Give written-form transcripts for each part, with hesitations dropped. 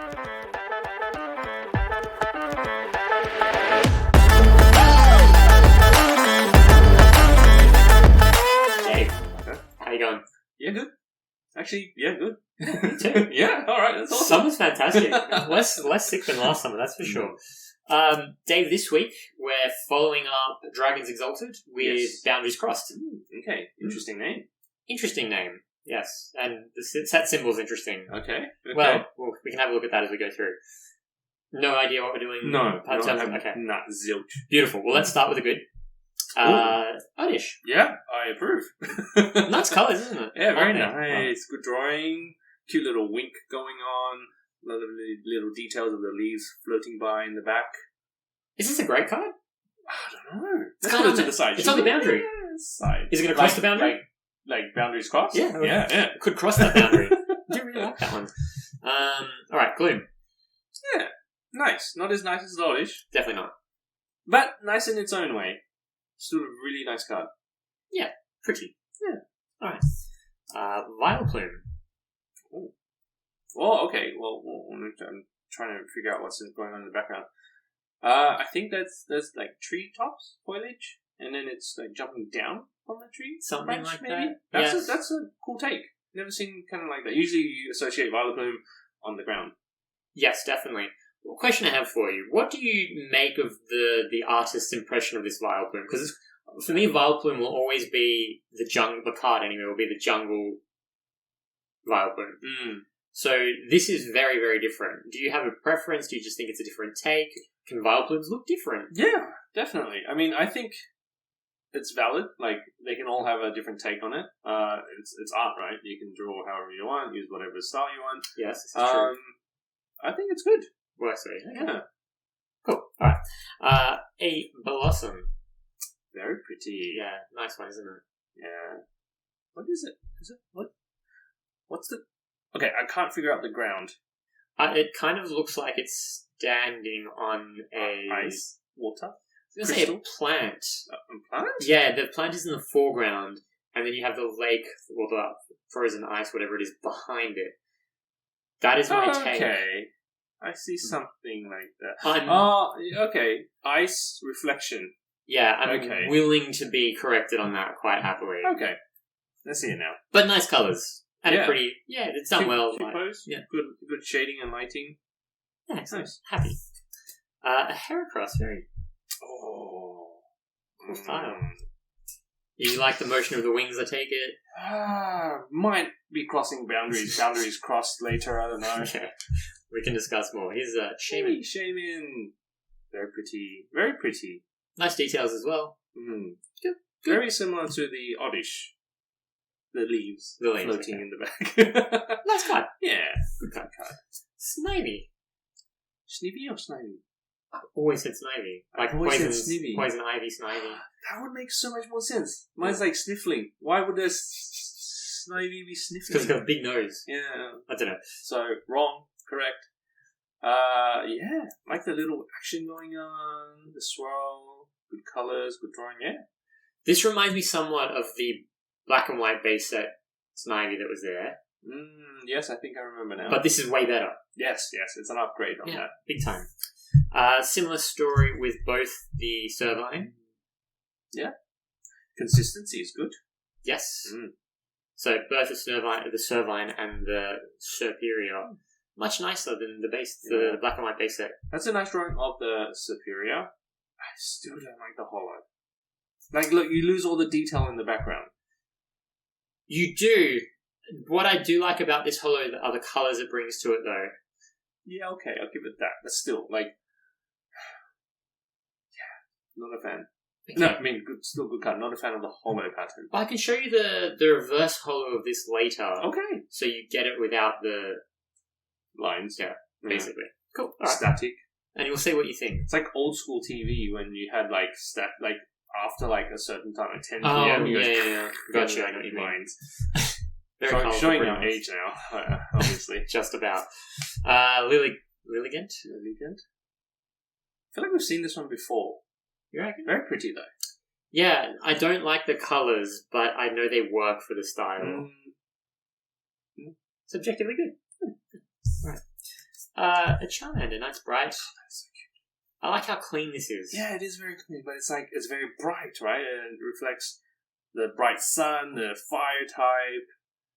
Dave, how you going? Yeah, good. Actually, yeah, good. Me too. Yeah, all right. That's awesome. Summer's fantastic. less sick than last summer, that's for sure. Dave, this week we're following up Dragons Exalted with Boundaries Crossed. Okay, interesting name. Interesting name, yes. And the set symbol's interesting. Okay. Well, we can have a look at that as we go through. No idea what we're doing? No. Okay. Not zilch. Beautiful. Well, let's start with the good. Oddish. Yeah, I approve. Nice colours, isn't it? Yeah, very Aren't they? nice. Good drawing. Cute little wink going on. A lot of little details of the leaves floating by in the back. Is this a great card? I don't know. It's Let's put it to the side. It's on the boundary. Yeah, side. Is it going to cross the boundary? Like boundaries crossed? Yeah. Yeah. Could cross that boundary. I do really like that one. Alright, Gloom. Yeah. Nice. Not as nice as Oddish, Definitely not. but nice in its own way. Still a really nice card. Pretty. Yeah. Alright. Vile Plume. Oh, okay. Well, I'm trying to figure out what's going on in the background. I think that's like tree tops, foliage, and then it's like jumping down from the tree. Something branch, like maybe? that. That's a cool take. Never seen kind of like that. Usually you associate violet bloom on the ground. Yes, definitely. Well, question I have for you. What do you make of the artist's impression of this Vile Plume? Because for me, Vile Plume will always be the card anyway, will be the jungle Vile Plume. So this is very, very different. Do you have a preference? Do you just think it's a different take? Can Vile Plumes look different? Yeah, definitely. I mean, I think it's valid. Like, they can all have a different take on it. It's art, right? You can draw however you want, use whatever style you want. Yes, this is true. I think it's good. Works very Yeah. Cool. Alright. A Blossom. Very pretty. Yeah, nice one, isn't it? Yeah. What is it? What's the... Okay, I can't figure out the ground. It kind of looks like it's standing on a... Ice? Water? I was going to say a plant. A plant? Yeah, the plant is in the foreground, and then you have the lake, or the frozen ice, whatever it is, behind it. That is my take. Okay. I see something like that. Okay. Ice reflection. Yeah, I'm Okay. willing to be corrected on that quite happily. Okay. Let's see it now. But nice colours. And Yeah. pretty... Yeah, it's done well. Cute pose. yeah. Good shading and lighting. Yeah, excellent. Nice. Happy. A Heracross, very Oh. cool style. You like the motion of the wings, I take it? Might be crossing boundaries. Boundaries crossed later, I don't know. Okay. We can discuss more. Here's Shaman. Hey, Shaman. Very pretty. Very pretty. Nice details as well. Good. Very similar to the Oddish. The leaves. Floating okay. In the back. Nice card. Yeah. Good card. Snivy. Snivy or Snivy? I've always said Snivy. Like I've always said poison, Snivy. poison ivy, Snivy. That would make so much more sense. Mine's like sniffling. Why would a Snivy be sniffling? Because it's got a big nose. Yeah. I don't know. So, wrong. Correct. Yeah. Like the little action going on. The swirl. Good colours. Good drawing. Yeah. This reminds me somewhat of the black and white base set Snivy that was there. Yes, I think I remember now. But this is way better. Yes. It's an upgrade on that. Big time. Similar story with both the Servine. Yeah. Consistency is good. Yes. So both the Servine and the Superior, much nicer than the black and white base set. That's a nice drawing of the Superior. I still don't like the holo. Like, look, you lose all the detail in the background. You do. What I do like about this holo are the colours it brings to it, though. Yeah, okay, I'll give it that. But still, like... Yeah, not a fan. Okay. No, I mean, still good card. Not a fan of the holo pattern. But I can show you the reverse holo of this later. Okay. So you get it without the... lines. Yeah, basically. Cool. Right. Static. And you'll see what you think. It's like old school TV when you had like after like a certain time, like 10 Oh, p.m. yeah. Gotcha, I know what you mean. lines. Very So colourful, showing pretty our much. age now, obviously. Just about. Lilligant? Elegant. I feel like we've seen this one before. You reckon? Very pretty though. Yeah, I don't like the colours, but I know they work for the style. It's objectively good. Alright. A Charmander, nice bright. I like how clean this is. Yeah, it is very clean, but it's very bright, right? And it reflects the bright sun, the fire type.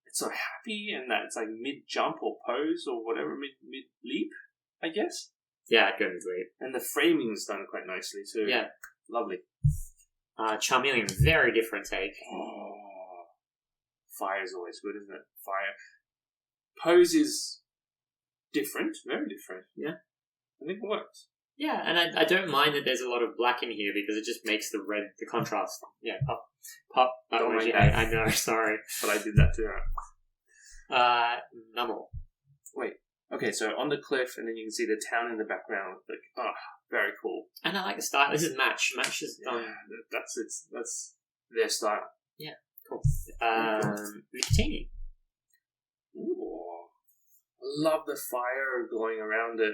It's so happy, and that it's like mid-jump or pose or whatever, mid-leap, I guess. Yeah, it goes leap. And the framing's done quite nicely too. Yeah. Lovely. Charmeleon, very different take. Oh, fire is always good, isn't it? Fire. Pose is different, very different. Yeah. I think it works. Yeah, and I don't mind that there's a lot of black in here because it just makes the contrast. Yeah, pop. Oh my God. I know, sorry. But I did that too. Numel. Wait. Okay, so on the cliff, and then you can see the town in the background. Like, very cool. And I like the style. This is Match. Match is done. That's their style. Yeah, cool. Victini. Ooh. Love the fire going around it.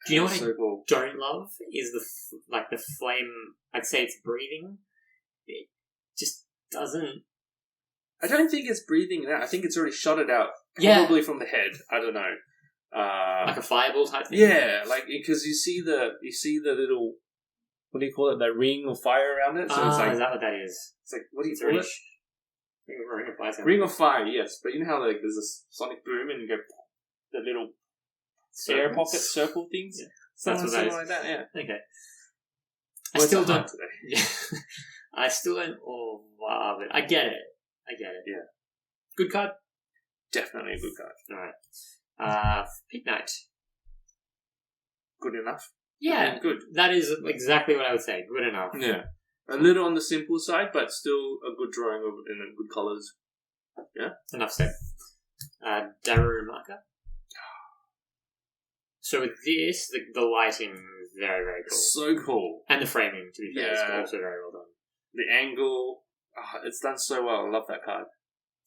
Do you know what so cool. I don't love is the flame. I'd say it's breathing. It just doesn't. I don't think it's breathing it out. I think it's already shot it out. Yeah. Probably from the head. I don't know. Like a fireball type thing. Yeah, like because you see the little, what do you call it? That ring of fire around it. So it's like, is that what that is? It's like, what do you call it? Ring of fire. Ring of fire. Yes, but you know how like there's a sonic boom and you go the little air pocket circle things. Yeah. That's what that is. Like that. Yeah. Okay. I still don't today. Yeah. I still don't love it. I get it. Yeah. Good card. Definitely a good card. Alright. Pit Knight. Good enough. Yeah. Good. That is exactly what I would say. Good enough. Yeah. A little on the simple side, but still a good drawing of it in good colours. Yeah. Enough said. Darumaka. So with this, the lighting is very, very cool. So cool. And the framing, to be fair, is also very well done. The angle, it's done so well. I love that card.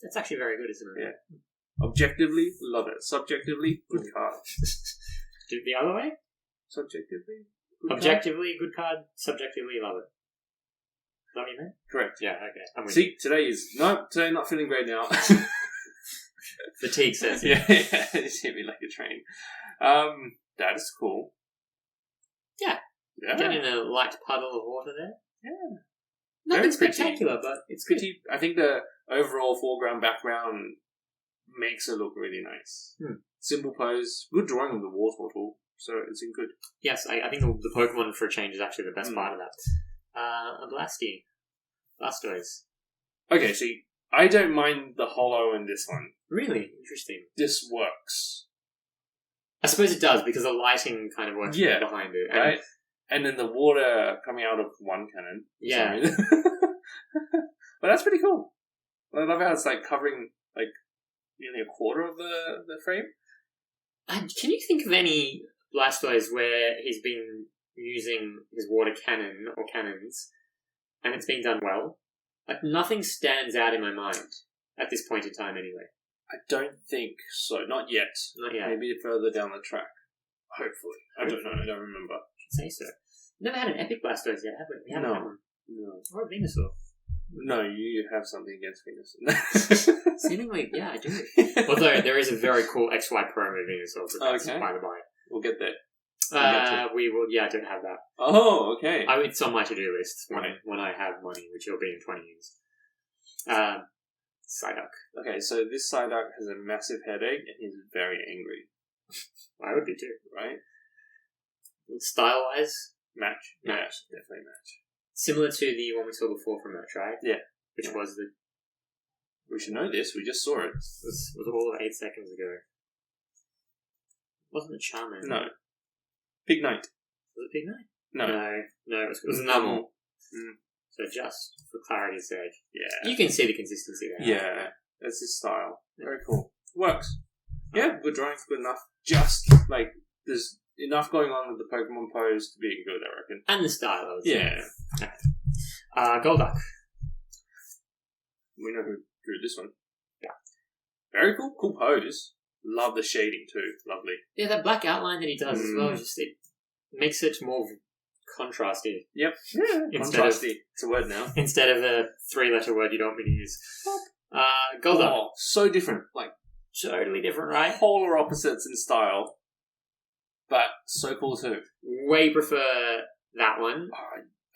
That's actually very good, isn't it? Yeah. Objectively, love it. Subjectively, good card. Do it the other way? Subjectively, good Objectively, good card. Subjectively, love it. Is that what you meant? Correct. Yeah, okay. I'm with See, today not feeling great now. Fatigue says it. Yeah, it's hit me like a train. That is cool. Yeah. Yeah. Getting a light puddle of water there. Yeah. Nothing Very pretty. spectacular, but it's good. Pretty. I think the overall foreground background makes it look really nice. Simple pose, good drawing of the water tool, so it's in good. Yes, I think the Pokemon for a change is actually the best part of that. A Blastoise. Okay, see, I don't mind the hollow in this one. Really interesting. This works. I suppose it does because the lighting kind of works behind it, right? And then the water coming out of one cannon. Yeah. But that's pretty cool. I love how it's like covering like nearly a quarter of the frame. And can you think of any Blastoise where he's been using his water cannon or cannons and it's been done well? Like, nothing stands out in my mind at this point in time anyway. I don't think so. Not yet. Not yet. Maybe further down the track. Hopefully. I don't know. I don't remember. I should say so. Never had an epic Blastoise yet, have we? We haven't had one. No. Or a Venusaur. No, you have something against Venus. Seemingly, yeah, I do. Although there is a very cool XY promo Venusaur, but that's by the by. We'll get there. We will. Yeah, I don't have that. Oh, okay. It's on my to-do list when I have money, which will be in 20 years. Psyduck. Okay, so this Psyduck has a massive headache and he's very angry. I would be too, right? Style-wise, match. Definitely match. Similar to the one we saw before from Match, right? Yeah. Which was the... We should know this. We just saw it. It was all of 8 seconds ago. Wasn't it Charmander? No. Pig Knight. Was it Pig Knight? No. No, it was Numel. So just for clarity's sake. Yeah. You can see the consistency there. Yeah. That's his style. Very cool. Works. Yeah, good drawing, good enough. Just, like, there's enough going on with the Pokemon pose to be good, I reckon. And the style, I would say. Yeah. Okay. Golduck. We know who drew this one. Yeah. Very cool. Cool pose. Love the shading too. Lovely. Yeah, that black outline that he does as well, just it makes it more contrasty. Yep. Yeah. Contrasty. It's a word now. Instead of a 3-letter word you don't want me to use. Golduck. Oh, so different. Like, Totally different, right? Polar opposites in style, but so cool too. Way prefer that one.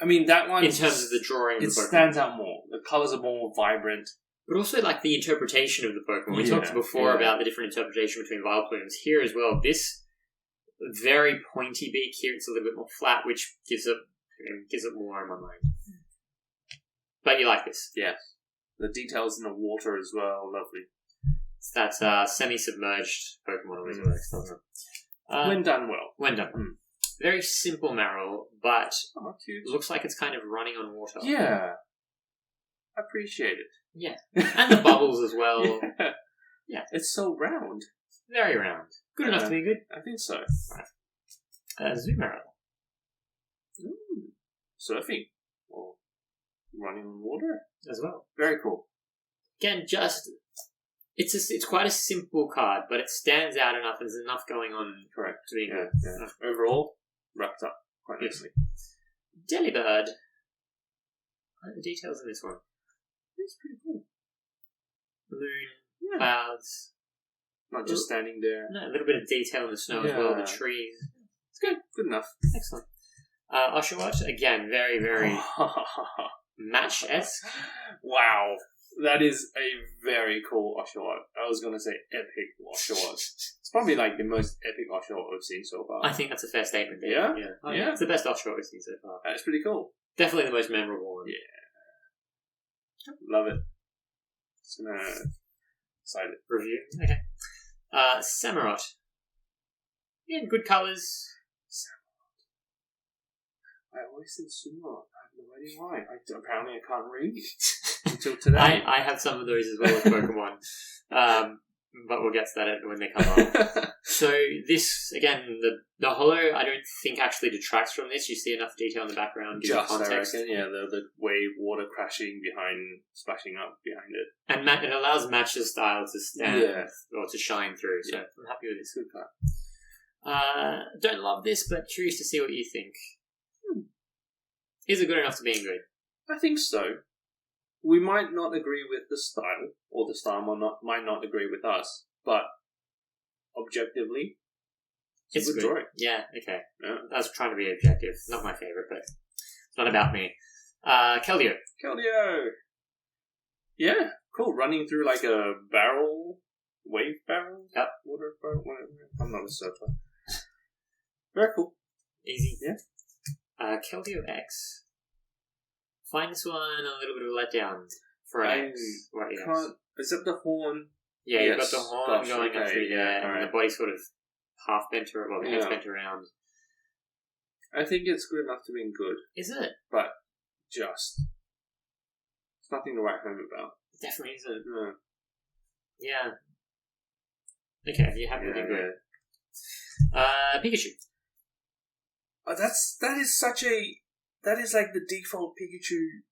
I mean, that one in terms of the drawing of it the Pokemon. stands out more. The colours are more vibrant. But also, like, the interpretation of the Pokemon. We talked before about the different interpretation between Vileplumes. Here as well, this very pointy beak, here it's a little bit more flat, which gives it more in my mind. But you like this. Yeah. The details in the water as well, lovely. So that's semi-submerged Pokemon always works, doesn't it? When done well. When done. Very simple Marill, but cute. Looks like it's kind of running on water. Yeah. Appreciate it. Yeah. And the bubbles as well. Yeah. It's so round. Very round. Good enough to be good. I think so. Right. Zoo Marill. Surfing. Or running on water. As well. Very cool. Again, it's quite a simple card, but it stands out enough. There's enough going on. Correct. To be good. Yeah. Overall, wrapped up quite nicely. Delibird. I like the details in this one. It's pretty cool. Moon, clouds. Not just standing there. No, a little bit of detail in the snow as well, the trees. It's good. Good enough. Excellent. Oshawott, again, very, very match-esque. Wow. That is a very cool Oshawott. I was going to say epic Oshawott. It's probably like the most epic Oshawott we've seen so far. I think that's a fair statement. Dave. Yeah? Yeah. It's the best Oshawott we've seen so far. That's pretty cool. Definitely the most memorable one. Yeah. Love it. Just going to cite it. Review. Okay. Samurott. Yeah, good colours. I always said Samurott. I have no idea why. Apparently I can't read until today. I have some of those as well with Pokemon. But we'll get to that when they come up. So this, again, the holo, I don't think actually detracts from this. You see enough detail in the background. Just, context. I reckon, yeah, the wave water crashing behind, splashing up behind it. And it allows Match's style to stand or to shine through. So I'm happy with this. Good card. Don't love this, but curious to see what you think. Is it good enough to being good? I think so. We might not agree with the style, or the style might not agree with us, but objectively, it's a good drawing. Yeah, okay. Yeah. I was trying to be objective. Not my favourite, but it's not about me. Keldeo. Yeah, cool. Running through like a wave barrel? Yep. Water barrel? Whatever. I'm not a surfer. Very cool. Easy. Yeah. Keldeo X. Find this one a little bit of a letdown for an X. Right, yes. Is that the horn? Yeah, you've got the horn going up through there, and right. the body's sort of half bent around, well, the head's bent around. I think it's good enough to be good. Is it? But it's nothing to write home about. It definitely isn't. No. Yeah. Okay, if you have anything good. Pikachu. Oh, that is like the default Pikachu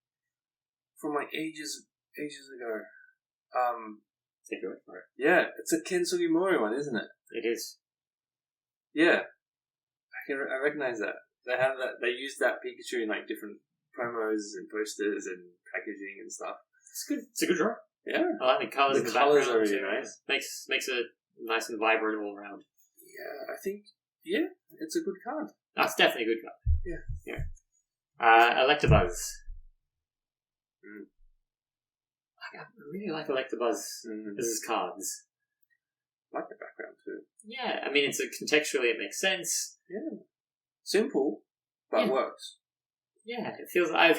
from like ages ago. Take your word for it. Yeah, it's a Ken Sugimori one, isn't it? It is. Yeah, I recognize that. They have that. They use that Pikachu in like different promos and posters and packaging and stuff. It's good. It's a good draw. Yeah, I like the colours. The in the colours background, are really nice. Makes it nice and vibrant all around. Yeah, I think it's a good card. That's definitely a good card. Yeah. Electabuzz. I really like Electabuzz as cards. I like the background too. Yeah, I mean, contextually it makes sense. Yeah. Simple, but works. Yeah, I feel like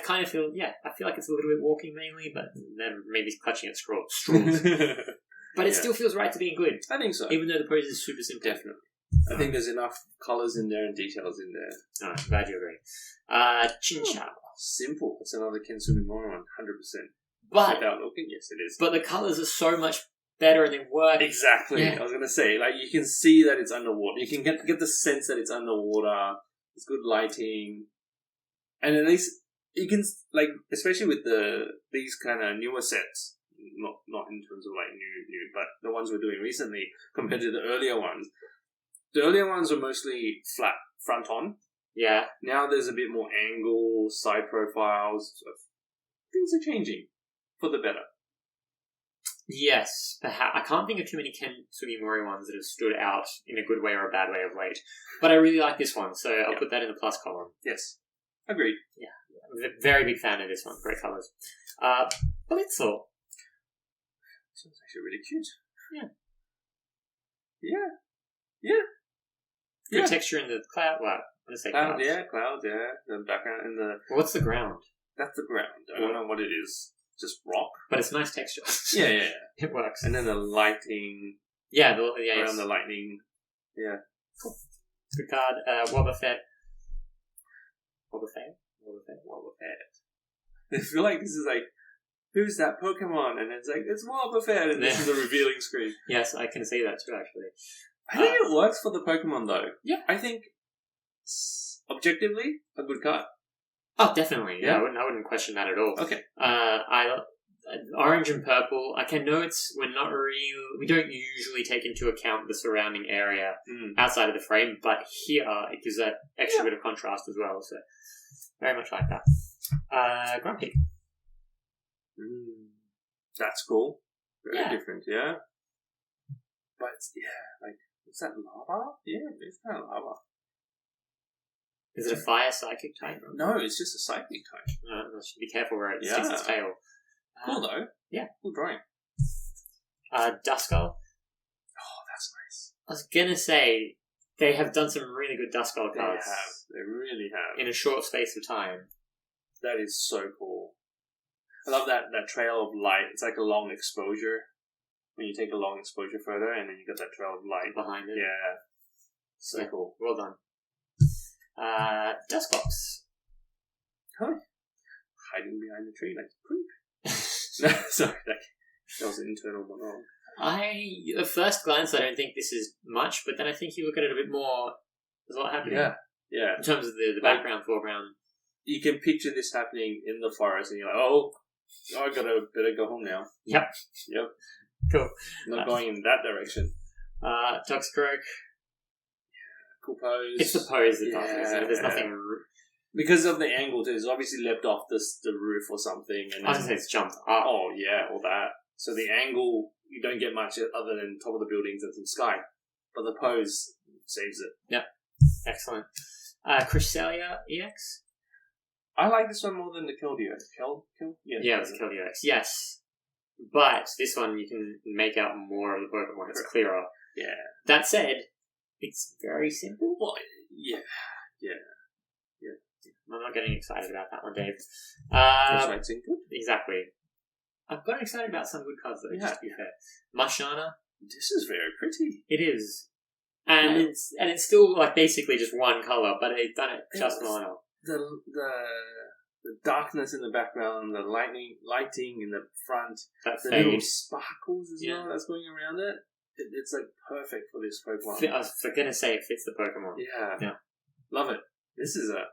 it's a little bit walking mainly, but then maybe clutching at straws. But it still feels right to being good. I think so. Even though the pose is super simple. Definitely. I think there's enough colours in there and details in there. Alright, glad you agree. Chinchou. Simple. It's another Ken Sugimori one, 100%. But without looking, yes, it is. But the colours are so much better and they work. Exactly. Yeah. I was going to say, like, you can see that it's underwater. You can get the sense that it's underwater. It's good lighting. And at least you can, like, especially with these kind of newer sets, not in terms of like new, but the ones we're doing recently compared to the earlier ones. The earlier ones were mostly flat front on. Yeah. Now there's a bit more angle, side profiles. So things are changing for the better. Yes, perhaps. I can't think of too many Ken Sugimori ones that have stood out in a good way or a bad way of late. But I really like this one, so I'll put that in the plus column. Yes. Agreed. Yeah. I'm a very big fan of this one. Great colours. Blitzel. This one's actually really cute. Yeah. Yeah. Yeah. Good Yeah. texture in the cloud. Well, I'm going to say clouds. Clouds, yeah. The background and the... What's the ground? That's the ground. I don't know what it is. Just rock. But it's nice texture. Yeah. It works. And then the lighting... Yeah, around the lightning. Yeah. Cool. Good card. Wobbuffet. I feel like this is like, who's that Pokemon? And it's like, it's Wobbuffet, and this is the revealing screen. Yes, I can see that too, actually. I think it works for the Pokemon, though. Yeah. I think, objectively, a good card. Oh, definitely. Yeah. I wouldn't question that at all. Okay. Orange and purple. I can know we don't usually take into account the surrounding area outside of the frame, but here it gives that extra bit of contrast as well. So very much like that. Grumpy. That's cool. Very Yeah. different, yeah. But like, is that lava? Yeah, it's kind of lava. Is it a fire psychic type? No, it's just a psychic type. I should be careful where it sticks its tail. Cool though. Yeah. Cool drawing. Duskull. Oh, that's nice. I was gonna say they have done some really good Duskull cards. They really have. In a short space of time. That is so cool. I love that trail of light. It's like a long exposure. When you take a long exposure photo and then you got that trail of light behind it. Yeah. So cool. Well done. Dustbox. Huh. Hiding behind the tree like a creep. No, sorry, that was an internal monologue. At first glance, I don't think this is much, but then I think you look at it a bit more. There's a lot happening. Yeah. In terms of the background, foreground. You can picture this happening in the forest, and you're like, oh, I better go home now. Yep. Cool. Not going in that direction. Toxicroak. Cool pose. It's the pose that does it. There's nothing. Because of the angle, too. It's obviously leapt off the roof or something. And I was going to say it's jumped up. Oh, yeah, all that. So the angle, you don't get much other than top of the buildings and some sky. But the pose saves it. Yep. Excellent. Cresselia EX? I like this one more than the Keldeo. Yeah, it was Keldeo EX. Yes. But this one, you can make out more of the Pokemon. It's clearer. Yeah. That said, it's very simple. Well, yeah. I'm not getting excited about that one, Dave. It's good. Exactly. I've gotten excited about some good cards, though, just to be fair. Mashana. This is very pretty. It is. And it's still like basically just one colour, but they've done it just well. The darkness in the background, the lighting in the front, the fade. little sparkles as well that's going around it. It's like perfect for this Pokemon. I was going to say it fits the Pokemon. Yeah. Love it. This is a...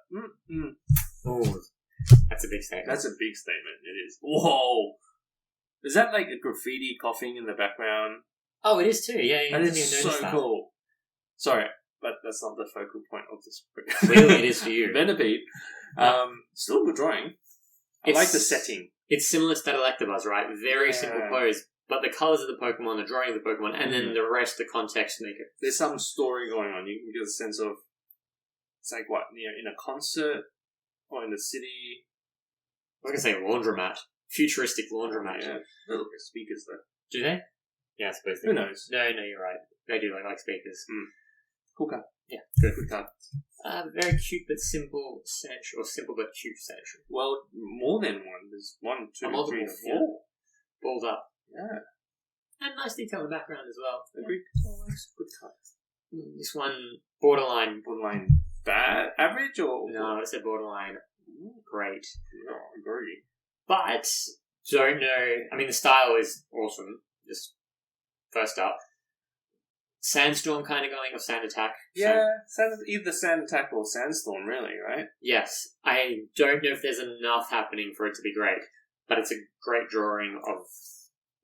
Oh, that's a big statement. That's a big statement. It is. Whoa! Is that like a graffiti coughing in the background? Oh, it is too. Yeah, that is so cool. Sorry, but that's not the focal point of this. Clearly, it is for you. Venipede. Still a good drawing. I like the setting. It's similar to that Electabuzz, right? Very simple pose, but the colours of the Pokemon, the drawing of the Pokemon, and then the rest, the context make it. There's some story going on. You can get a sense of, it's like what, in a concert or in the city. I was going to say laundromat. Futuristic laundromat. Yeah. They look at speakers though. Do they? Yeah, I suppose they do. Who knows? No, you're right. They do like speakers. Cool card. Yeah, good card. Very cute but simple Sandshrew, or simple but cute Sandshrew. Well, more than one. There's 1, 2, 3, 4. Yeah. Balls up. Yeah. And nice detail in the background as well. Agreed. Yeah. Good card. This one, borderline. Bad? Average or? No, I said borderline. Great. No, I agree. But, don't know. I mean, the style is awesome. Just first up. Sandstorm kind of going, or Sand Attack. Yeah, either Sand Attack or Sandstorm, really, right? Yes. I don't know if there's enough happening for it to be great, but it's a great drawing of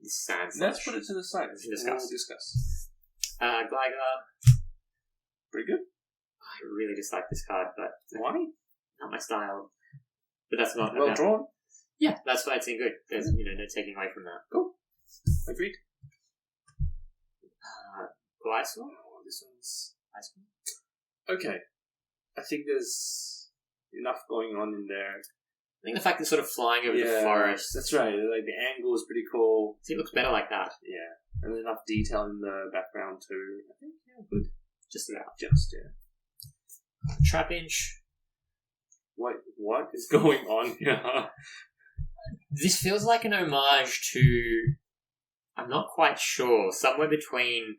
sand. Let's put it to the side. We'll discuss. Gligar. Pretty good. I really dislike this card, but... Why? Not my style. But that's not... Well drawn? Yeah, that's why it's in good. There's, no taking away from that. Cool. Agreed. Glycol? This one's ice cream. Okay. I think there's enough going on in there. I think the fact it's sort of flying over the forest. That's right. Like the angle is pretty cool. See, it looks better like that. Yeah. And enough detail in the background too. I think, yeah, good. Just about. Yeah. Trap inch. What is going on here? This feels like an homage to... I'm not quite sure. Somewhere between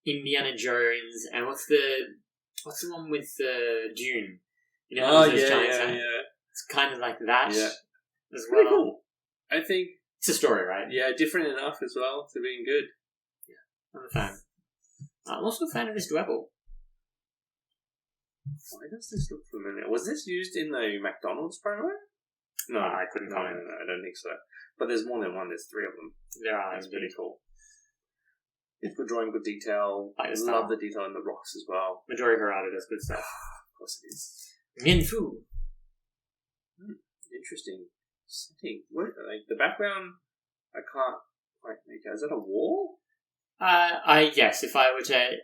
Indiana Jones and what's the one with Dune? You know, those giants. It's kind of like that as well. Pretty cool. I think it's a story, right? Yeah, different enough as well to being good. Yeah, I'm a fan. I'm also a fan of this Dwebble. Why does this look familiar? Was this used in the McDonald's promo? No, I couldn't comment. No, I don't think so. But there's more than one. There's 3 of them. There are. That's pretty cool. It's good drawing, good detail. I love the detail in the rocks as well. Midori Harada does good stuff. Of course it is. Minfu. Interesting setting. What, like the background, I can't quite make out. Is that a wall? Yes. If I were to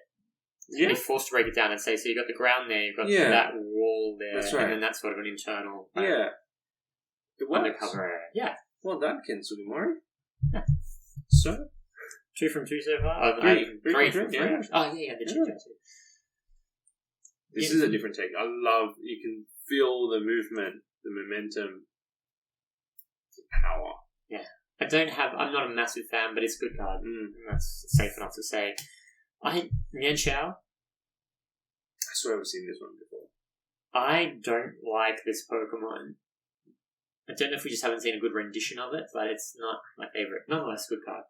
be forced to break it down and say, so you got the ground there, you've got that wall there, that's right. and then that's sort of an internal, it works. Undercover area. Yeah. Well done, Ken Sugimori. Yeah. So 2 from 2 so far. Oh, 3 from 3. Yeah. Oh yeah, the chit chat too. This is a different take. I love. You can feel the movement, the momentum, the power. Yeah. I'm not a massive fan, but it's a good card. That's safe enough to say. Nian Xiao. I swear I've seen this one before. I don't like this Pokemon. I don't know if we just haven't seen a good rendition of it, but it's not my favourite. Nonetheless, good card.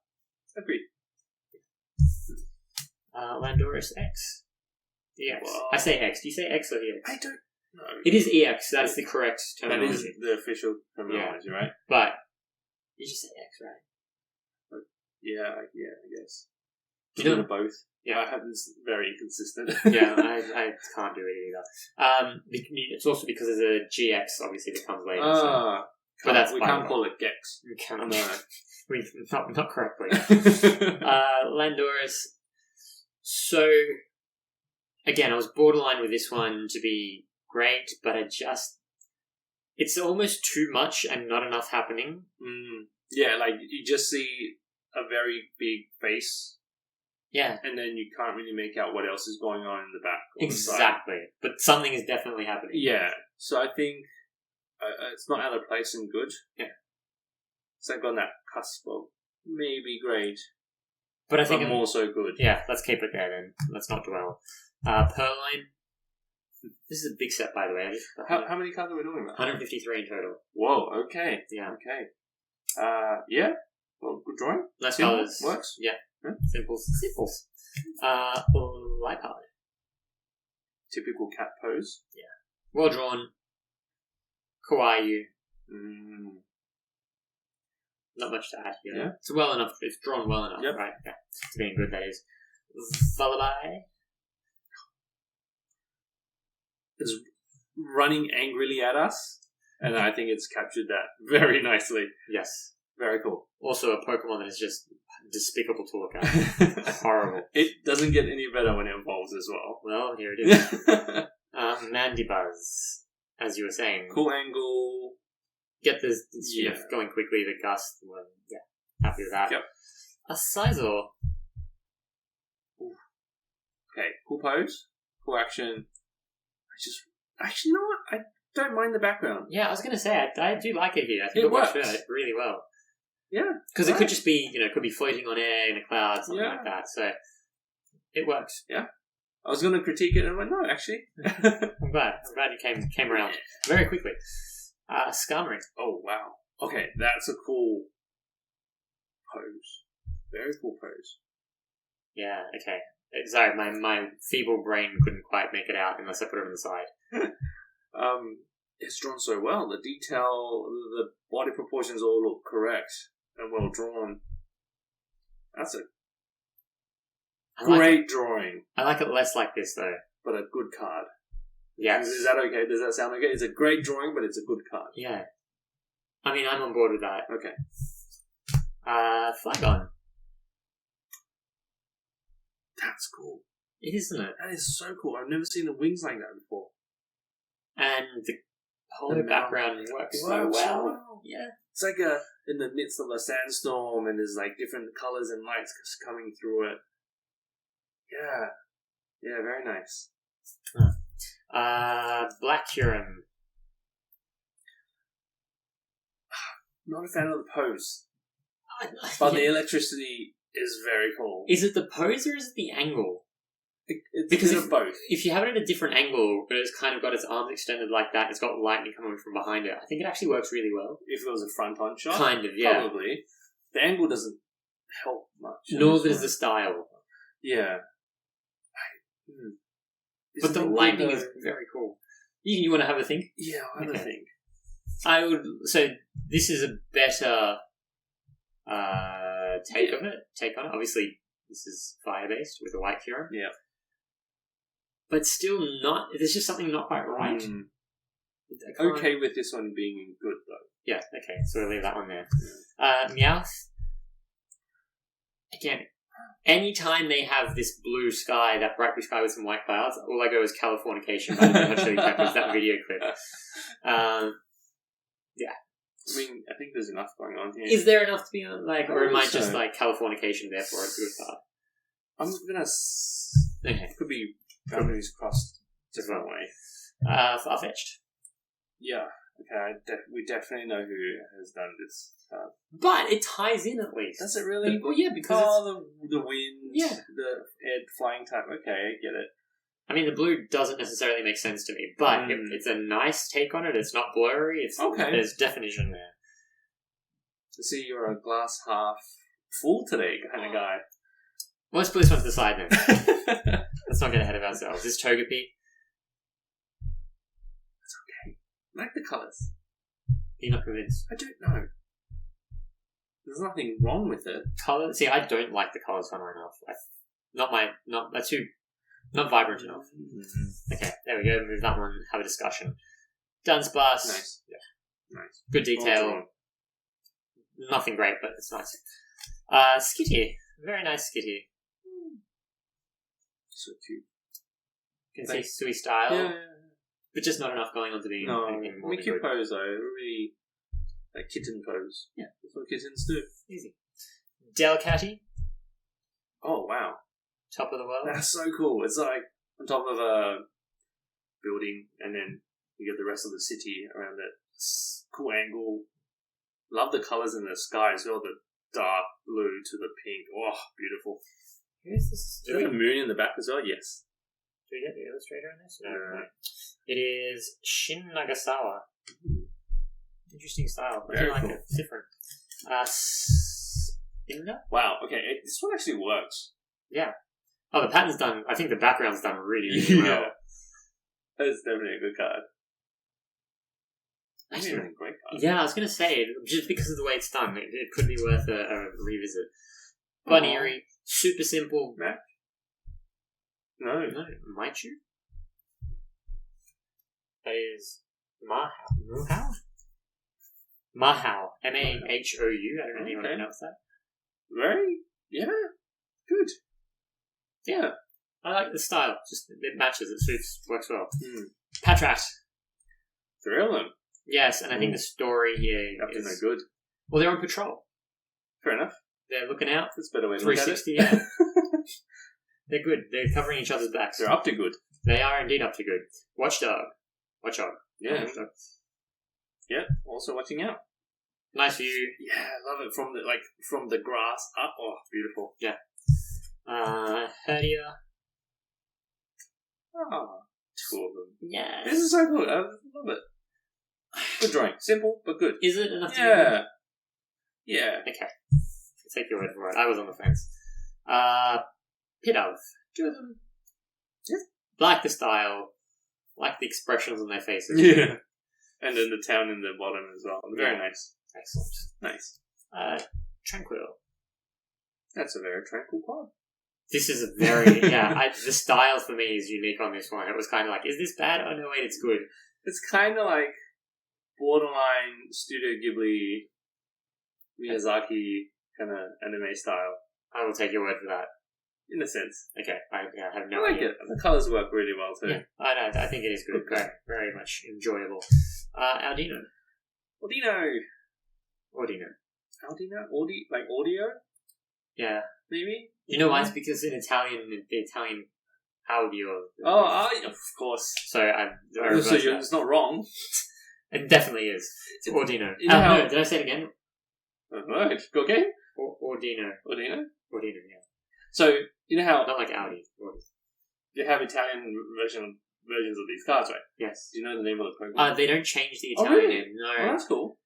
Agreed. Landorus X. EX. Well, I say X. Do you say X or EX? I don't know. It is EX. That's the correct terminology. That is the official terminology, right? But you just say X, right? Yeah, I guess. Do you know both? Yeah. I have this very inconsistent. Yeah, I can't do it either. It's also because there's a GX, obviously, that comes later. But we can't call it Gex. We can't. No. Not correctly. Landorus. So, again, I was borderline with this one to be great, but it's almost too much and not enough happening. Yeah, like you just see a very big face. Yeah. And then you can't really make out what else is going on in the back. Exactly. But something is definitely happening. Yeah. So I think it's not out of place and good. Yeah. It's like on that cusp of maybe great, but I think more so good. Yeah, let's keep it there then. Let's not dwell. Purloin. This is a big set, by the way. How many cards are we doing about? 153 in total. Whoa, okay. Yeah. Okay. Yeah. Well, good drawing. Less colours. Works. Yeah. Simples. Lipard. Typical cat pose. Yeah. Well drawn. Kawaii. Not much to add here. Yeah. It's well enough. It's drawn well enough, yep. right? Yeah. It's being good, that is. Vullaby. It's running angrily at us, and I think it's captured that very nicely. Yes. Very cool. Also a Pokemon that is just despicable to look at. Horrible. It doesn't get any better when it evolves as well. Well, here it is. Mandibuzz, as you were saying. Cool angle. Get this going quickly, the gust. Well, yeah, happy with that. Yep. A Scizor. Okay, cool pose. Cool action. Actually, you know what? I don't mind the background. Yeah, I was going to say, I do like it here. I think it works really well. Yeah. Because it could just be, it could be floating on air in a cloud, something like that. So, it works. Yeah. I was going to critique it and I went, no, actually. I'm glad you came around very quickly. Skarmory. Oh, wow. Okay, that's a cool pose. Very cool pose. Yeah, okay. Sorry, my feeble brain couldn't quite make it out unless I put it on the side. It's drawn so well. The detail, the body proportions all look correct and well drawn. That's a great drawing. I like it less like this, though. But a good card. Yes. Is that okay? Does that sound okay? It's a great drawing, but it's a good card. Yeah. I mean, I'm on board with that. Okay. Flygon. That's cool. It is, isn't it? That is so cool. I've never seen the wings like that before. And the whole The background works so well. Yeah. It's like in the midst of a sandstorm, and there's like different colors and lights coming through it. Yeah. Yeah, very nice. Black Huron. Not a fan of the pose. But the electricity is very cool. Is it the pose or is it the angle? It's Because a bit of both. If you have it at a different angle, but it's kind of got its arms extended like that, it's got lightning coming from behind it, I think it actually works really well. If it was a front-on shot? Kind of, yeah. Probably. The angle doesn't help much. Nor does the style. Yeah. But the lightning is very cool. You want to have a think? Yeah, I have a think. I would. So this is a better take on it. Obviously, this is fire based with a white Huron. Yeah. But still not. There's just something not quite right. Okay with this one being good though. Yeah. Okay. So we'll leave that one there. Meowth. Again, anytime they have this blue sky, that bright blue sky with some white clouds, all I go is Californication by the Red Hot Chili Peppers, that video clip. Yeah. I mean, I think there's enough going on here. Is there enough to be on? Like, or am I so. just like Californication, therefore it's a good part? I'm gonna. Okay. Could be boundaries crossed different way. Far-fetched. Yeah. Okay. We definitely know who has done this. But it ties in at least. Does it really? Well, yeah, because the wind. Yeah. The air flying type. Okay, I get it. I mean, the blue doesn't necessarily make sense to me, but it's a nice take on it. It's not blurry. It's okay. There's definition there. I see you're a glass half full today kind of guy. Well, let's put this one to the side then. Let's not get ahead of ourselves. This Togepi. It's okay. I like the colours. You're not convinced? I don't know. There's nothing wrong with it. Colour. See, I don't like the colours funnily enough. That's too. Not vibrant enough. Mm-hmm. Okay, there we go. Move that one. Have a discussion. Dunsparce. Nice. Yeah. Nice. Good detail. Nothing great, but it's nice. Skitty. Very nice Skitty. So cute. Can see Sui style. Yeah. But just not enough going on to be anything more cute pose though. Really, like kitten pose. Yeah. That's what kittens do. Easy. Delcatty. Oh, wow. Top of the world. That's so cool. It's like on top of a building, and then you get the rest of the city around it. Cool angle. Love the colours in the sky as well. The dark blue to the pink. Oh, beautiful. Who's this? Is there a moon in the back as well? Yes. Do we get the illustrator on this? No. It is Shin Nagasawa. Interesting style. Very I cool. like it. It's different. Inga? Wow. Okay, this one actually works. Yeah. Oh, the pattern's done. I think the background's done really, really well. That's definitely a good card. Actually, a great card. Yeah, I was going to say, just because of the way it's done, it could be worth a revisit. Bunnery, super simple. Mac? No. Might you? That is Mahou? Mahou. M-A-H-O-U. I don't know if anyone knows that. Very? Yeah. Good. Yeah. I like the style. Just it matches. It suits. Works well. Patrat. Thrilling. Yes, and I think the story here Up to no is good. Well, they're on patrol. Fair enough. They're looking out. That's a better way to look at it. 360. Yeah. They're good. They're covering each other's backs. They're up to good. They are indeed up to good. Watchdog. Yeah. Watchdog. Yeah. Also watching out. Nice view. Yeah, I love it from the grass up. Oh, beautiful. Yeah. Herdia. Oh, two of them. Yeah. This is so good. I love it. Good drawing. Simple, but good. Is it enough to Yeah. Yeah. Okay. I'll take your word for it. I was on the fence. Pidove. Two of them. Yeah. Like the style. Like the expressions on their faces. Yeah. And then the town in the bottom as well. Very nice. Excellent. Nice. Tranquil. That's a very tranquil pod. This is a very, the style for me is unique on this one. It was kind of like, is this bad? Oh no, wait, it's good. It's kind of like borderline Studio Ghibli, Miyazaki kind of anime style. I will take your word for that. In a sense. Okay, I have I no like idea. it. The colours work really well too. Yeah, I know. I think it is good. Very, very much enjoyable. Aldino. Aldino. Like audio, Yeah. maybe? You know why? It's because in Italian, the Italian audio. Of course. So I So reversed that. it's not wrong. It definitely is. It's Ordino. You know how- No, did I say it again? Right. Okay. Ordino. Ordino. Ordino, yeah. So, you know how Not like Audi. you have Italian versions of these cards, right? Yes. Do you know the name of the Pokemon? They don't change the Oh, Italian really? name. No. Oh, that's cool.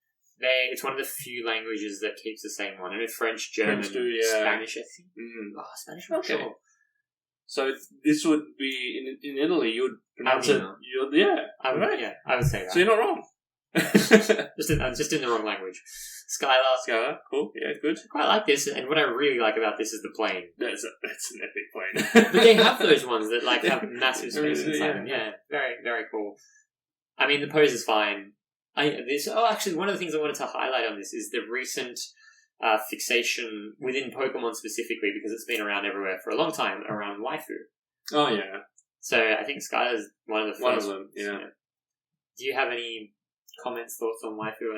It's one of the few languages that keeps the same one. I know French, German, French too, yeah. Spanish, I think. Mm. Oh, Spanish, I'm not Okay. sure. So this would be in Italy. You would pronounce it. Aldino. I would. Yeah, I would say that. So you're not wrong. I'm just in the wrong language. Skylar. Skylar, cool. Yeah, good. I quite like this, and what I really like about this is the plane. That's an epic plane. But they have those ones that like have massive space Yeah. inside them. Yeah, very, very cool. I mean, the pose is fine. Actually, one of the things I wanted to highlight on this is the recent fixation within Pokemon specifically, because it's been around everywhere for a long time, around waifu. Oh yeah, So I think Skylar's one of the first. one of them. ones, Yeah. Do you have any comments, thoughts on waifu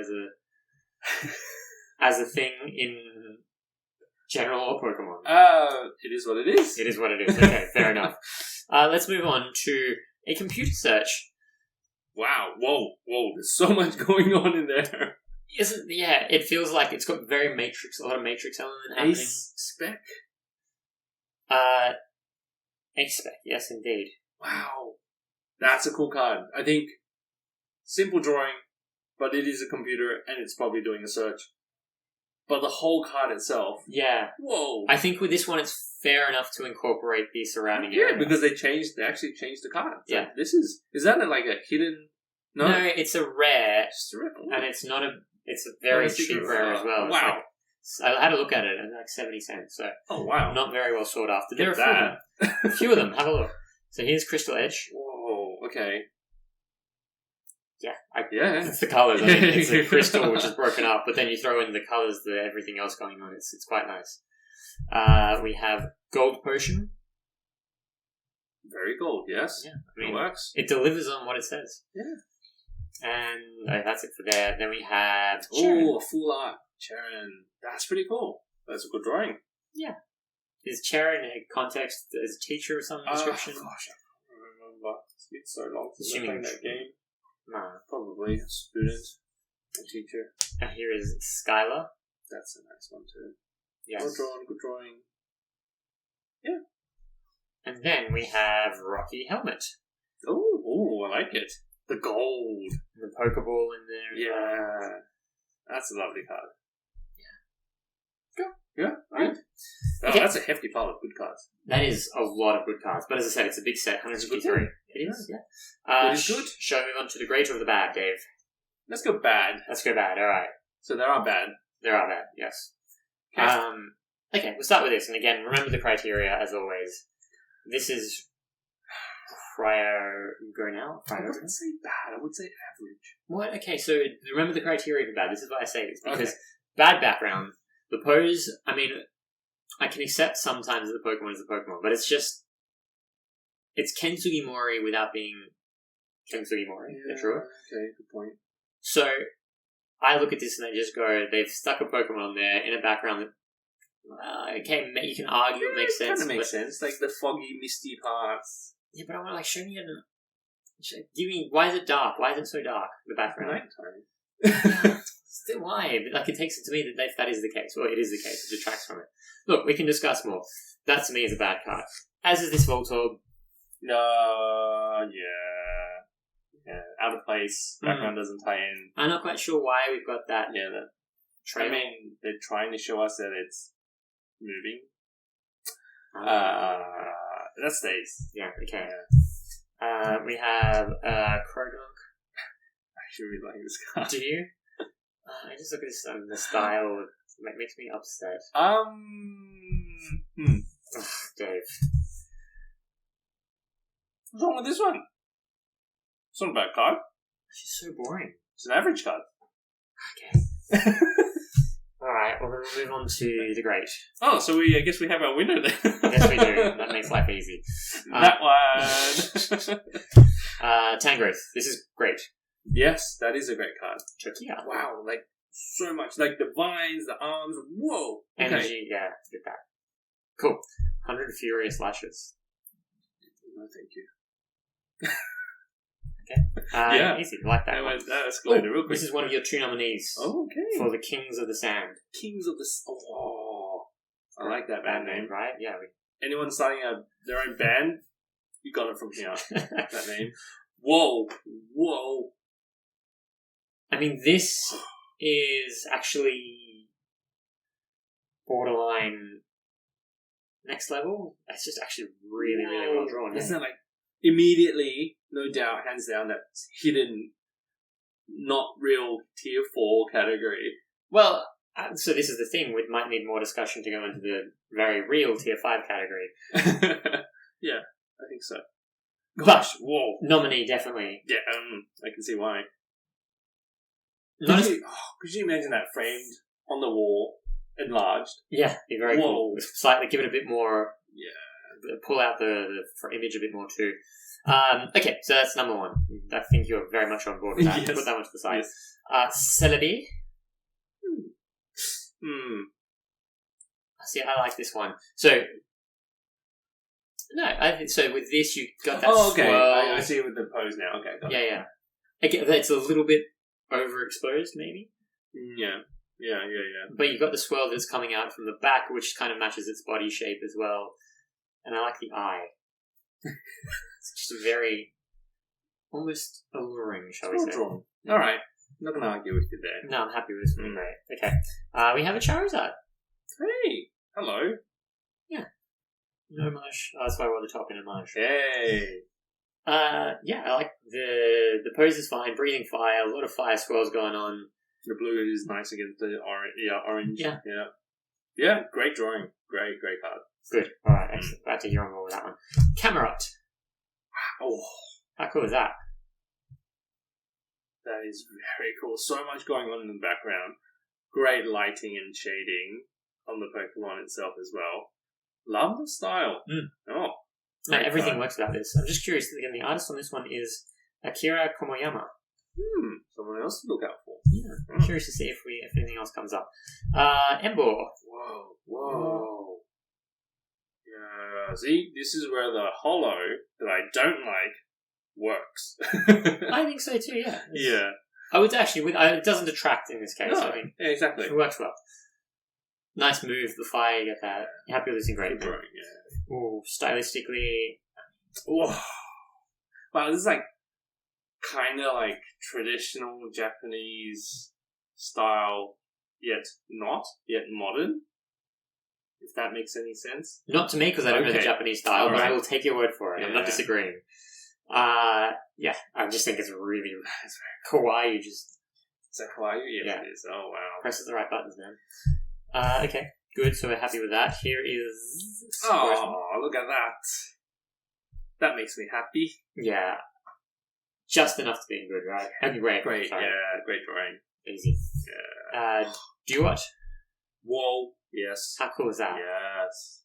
as a thing in general or Pokemon? It is what it is. It is what it is. Okay, fair enough. Let's move on to a computer search. Wow. Whoa. There's so much going on in there. It feels like it's got a lot of Matrix element happening. Ace Spec. Ace Spec, yes indeed. Wow. That's a cool card. I think simple drawing, but it is a computer and it's probably doing a search. But the whole card itself. Yeah. Whoa. I think with this one it's fair enough to incorporate the surrounding Yeah, area. because they actually changed the card. So Yeah. This is that like a hidden? No, it's a rare, Just a rip. and it's a very Not a secret cheap rare as well. It's Wow. I had a look at it, and it's like 70 cents, so Oh wow. not very well sought after. Get There are a few of them. Have a look. So here's Crystal Edge. Whoa. Okay. Yeah, Yeah. it's the colours. I mean, it's the crystal which is broken up, but then you throw in the colours, everything else going on. It's quite nice. We have Gold Potion. Very gold. Yes. Yeah, It works. it delivers on what it says. Yeah. And that's it for there. Then we have Oh, a full art Charon. That's pretty cool. That's a good drawing. Is Charon in a context as a teacher of some description? Gosh, I can't remember. It's been so long since I Assuming played that game. No. Probably a student, a teacher. And here is Skylar. That's a nice one too. Yes. Good drawing. And then we have Rocky Helmet. Oh, I like it. The gold. The Pokeball in there. Yeah. That's a lovely card. Cool. Yeah, right. Oh, Okay. That's a hefty pile of good cards. That is a lot of good cards. But as I said, it's a big set, It's a good 153. set. It is, yeah. It is good. Shall we move on to the great or the bad, Dave? Let's go bad. Let's go bad, alright. So there are bad. There are bad, yes. Okay. Okay, we'll start with this. And again, remember the criteria, as always. This is prior... Go now? I wouldn't say bad. I would say average. What? Okay, so remember the criteria for bad. This is why I say this. Because Okay. bad background, the pose, I mean, I can accept sometimes that the Pokemon is a Pokemon, but it's just... It's Ken Sugimori without being Ken Sugimori. Yeah, True. okay, good point. So, I look at this and I just go, they've stuck a Pokemon on there in a background that... okay, you can argue it makes sense. Kind of makes but, sense. Like the foggy, misty parts. Yeah, but I want to show me give me, why is it dark? Why is it so dark, the background? Nighttime. Still, why? It takes it to me that if that is the case. Well, it is the case. It detracts from it. Look, we can discuss more. That to me is a bad card. As is this Voltorb. Yeah. Out of place. Background doesn't tie in. I'm not quite sure why we've got that. Yeah, trail. I mean, they're trying to show us that it's moving. Ah. That stays. Yeah, okay. Yeah. We have Crodunk. I actually really like this card. Do you? I just look at this the style. It makes me upset. Ugh, Dave. What's wrong with this one? It's not a bad card. She's so boring. It's an average card. Okay. Alright, well then we'll move on to the great. Oh, so I guess we have our winner then. Yes, we do. That makes life easy. That one. Tangrowth. This is great. Yes, that is a great card. Check it out. Wow, like so much, like the vines, the arms. Whoa, okay. Energy, yeah, get that. Cool. 100 Furious Lashes. No, thank you. Yeah. Easy, I like that one. That's good. Real quick. This is one of your 2 nominees. Okay. For the Kings of the Sand. Kings of the. Oh, I like that band name. Right? Yeah. Anyone starting their own band, you got it from here. That name. Whoa. I mean, this is actually borderline next level. It's just actually really, really well drawn. Isn't it like immediately, no doubt, hands down, that's hidden, not real tier 4 category? Well, so this is the thing. We might need more discussion to go into the very real tier 5 category. Yeah, I think so. Gosh, whoa. Nominee, definitely. Yeah, I can see why. Could you imagine that framed on the wall, enlarged? Yeah, be very cool. Slightly give it a bit more. Yeah. Pull out the image a bit more too. Okay, so that's number 1. I think you're very much on board with that. Yes. Put that one to the side. Yes. Celebi. See, I like this one. So, no, I think so. With this, you got that. Oh, okay. Swirl. I see it with the pose now. Okay, got it. Yeah. Again, it's a little bit overexposed, maybe. Yeah. But you've got the swirl that's coming out from the back, which kind of matches its body shape as well. And I like the eye. It's just very, almost alluring, shall we say. Drawn. All right. I'm not going to argue with you there. No, I'm happy with this one. Great. Okay. We have a Charizard. Hey. Hello. Yeah. No homage. That's why I wore the top in homage. Hey. Yeah, I like the pose is fine. Breathing fire. A lot of fire swirls going on. The blue is nice against the orange. Yeah, orange. Yeah. Great drawing. Great card. Good. All right. Excellent. Glad to hear on board with that one. Camerot. Oh, how cool is that? That is very cool. So much going on in the background. Great lighting and shading on the Pokemon itself as well. Love the style. Oh, no, everything works about this. I'm just curious. Again, the artist on this one is Akira Komoyama. Someone else to look out for. Yeah, I'm curious to see if anything else comes up. Embor. Whoa. Yeah, see, this is where the holo that I don't like works. I think so too. Yeah. Yeah. I would actually. It doesn't detract in this case. No, I think exactly. It works well. Nice move. The fire. You get that. Happy with this in great. Drawing, yeah. Ooh, stylistically. Whoa. Wow, this is like kind of like traditional Japanese style, yet modern. If that makes any sense. Not to me, because I don't know the Japanese style, but I will take your word for it. Yeah. I'm not disagreeing. Yeah, I just think it's really kawaii. Is that kawaii? Yes, it is. Oh, wow. Presses the right buttons, man. Okay, good. So we're happy with that. Here is... Oh, look at that. That makes me happy. Yeah. Just enough to be good, right? Okay, great. Yeah, great drawing. Easy. Yeah. Duot. Whoa. Yes. How cool is that? Yes.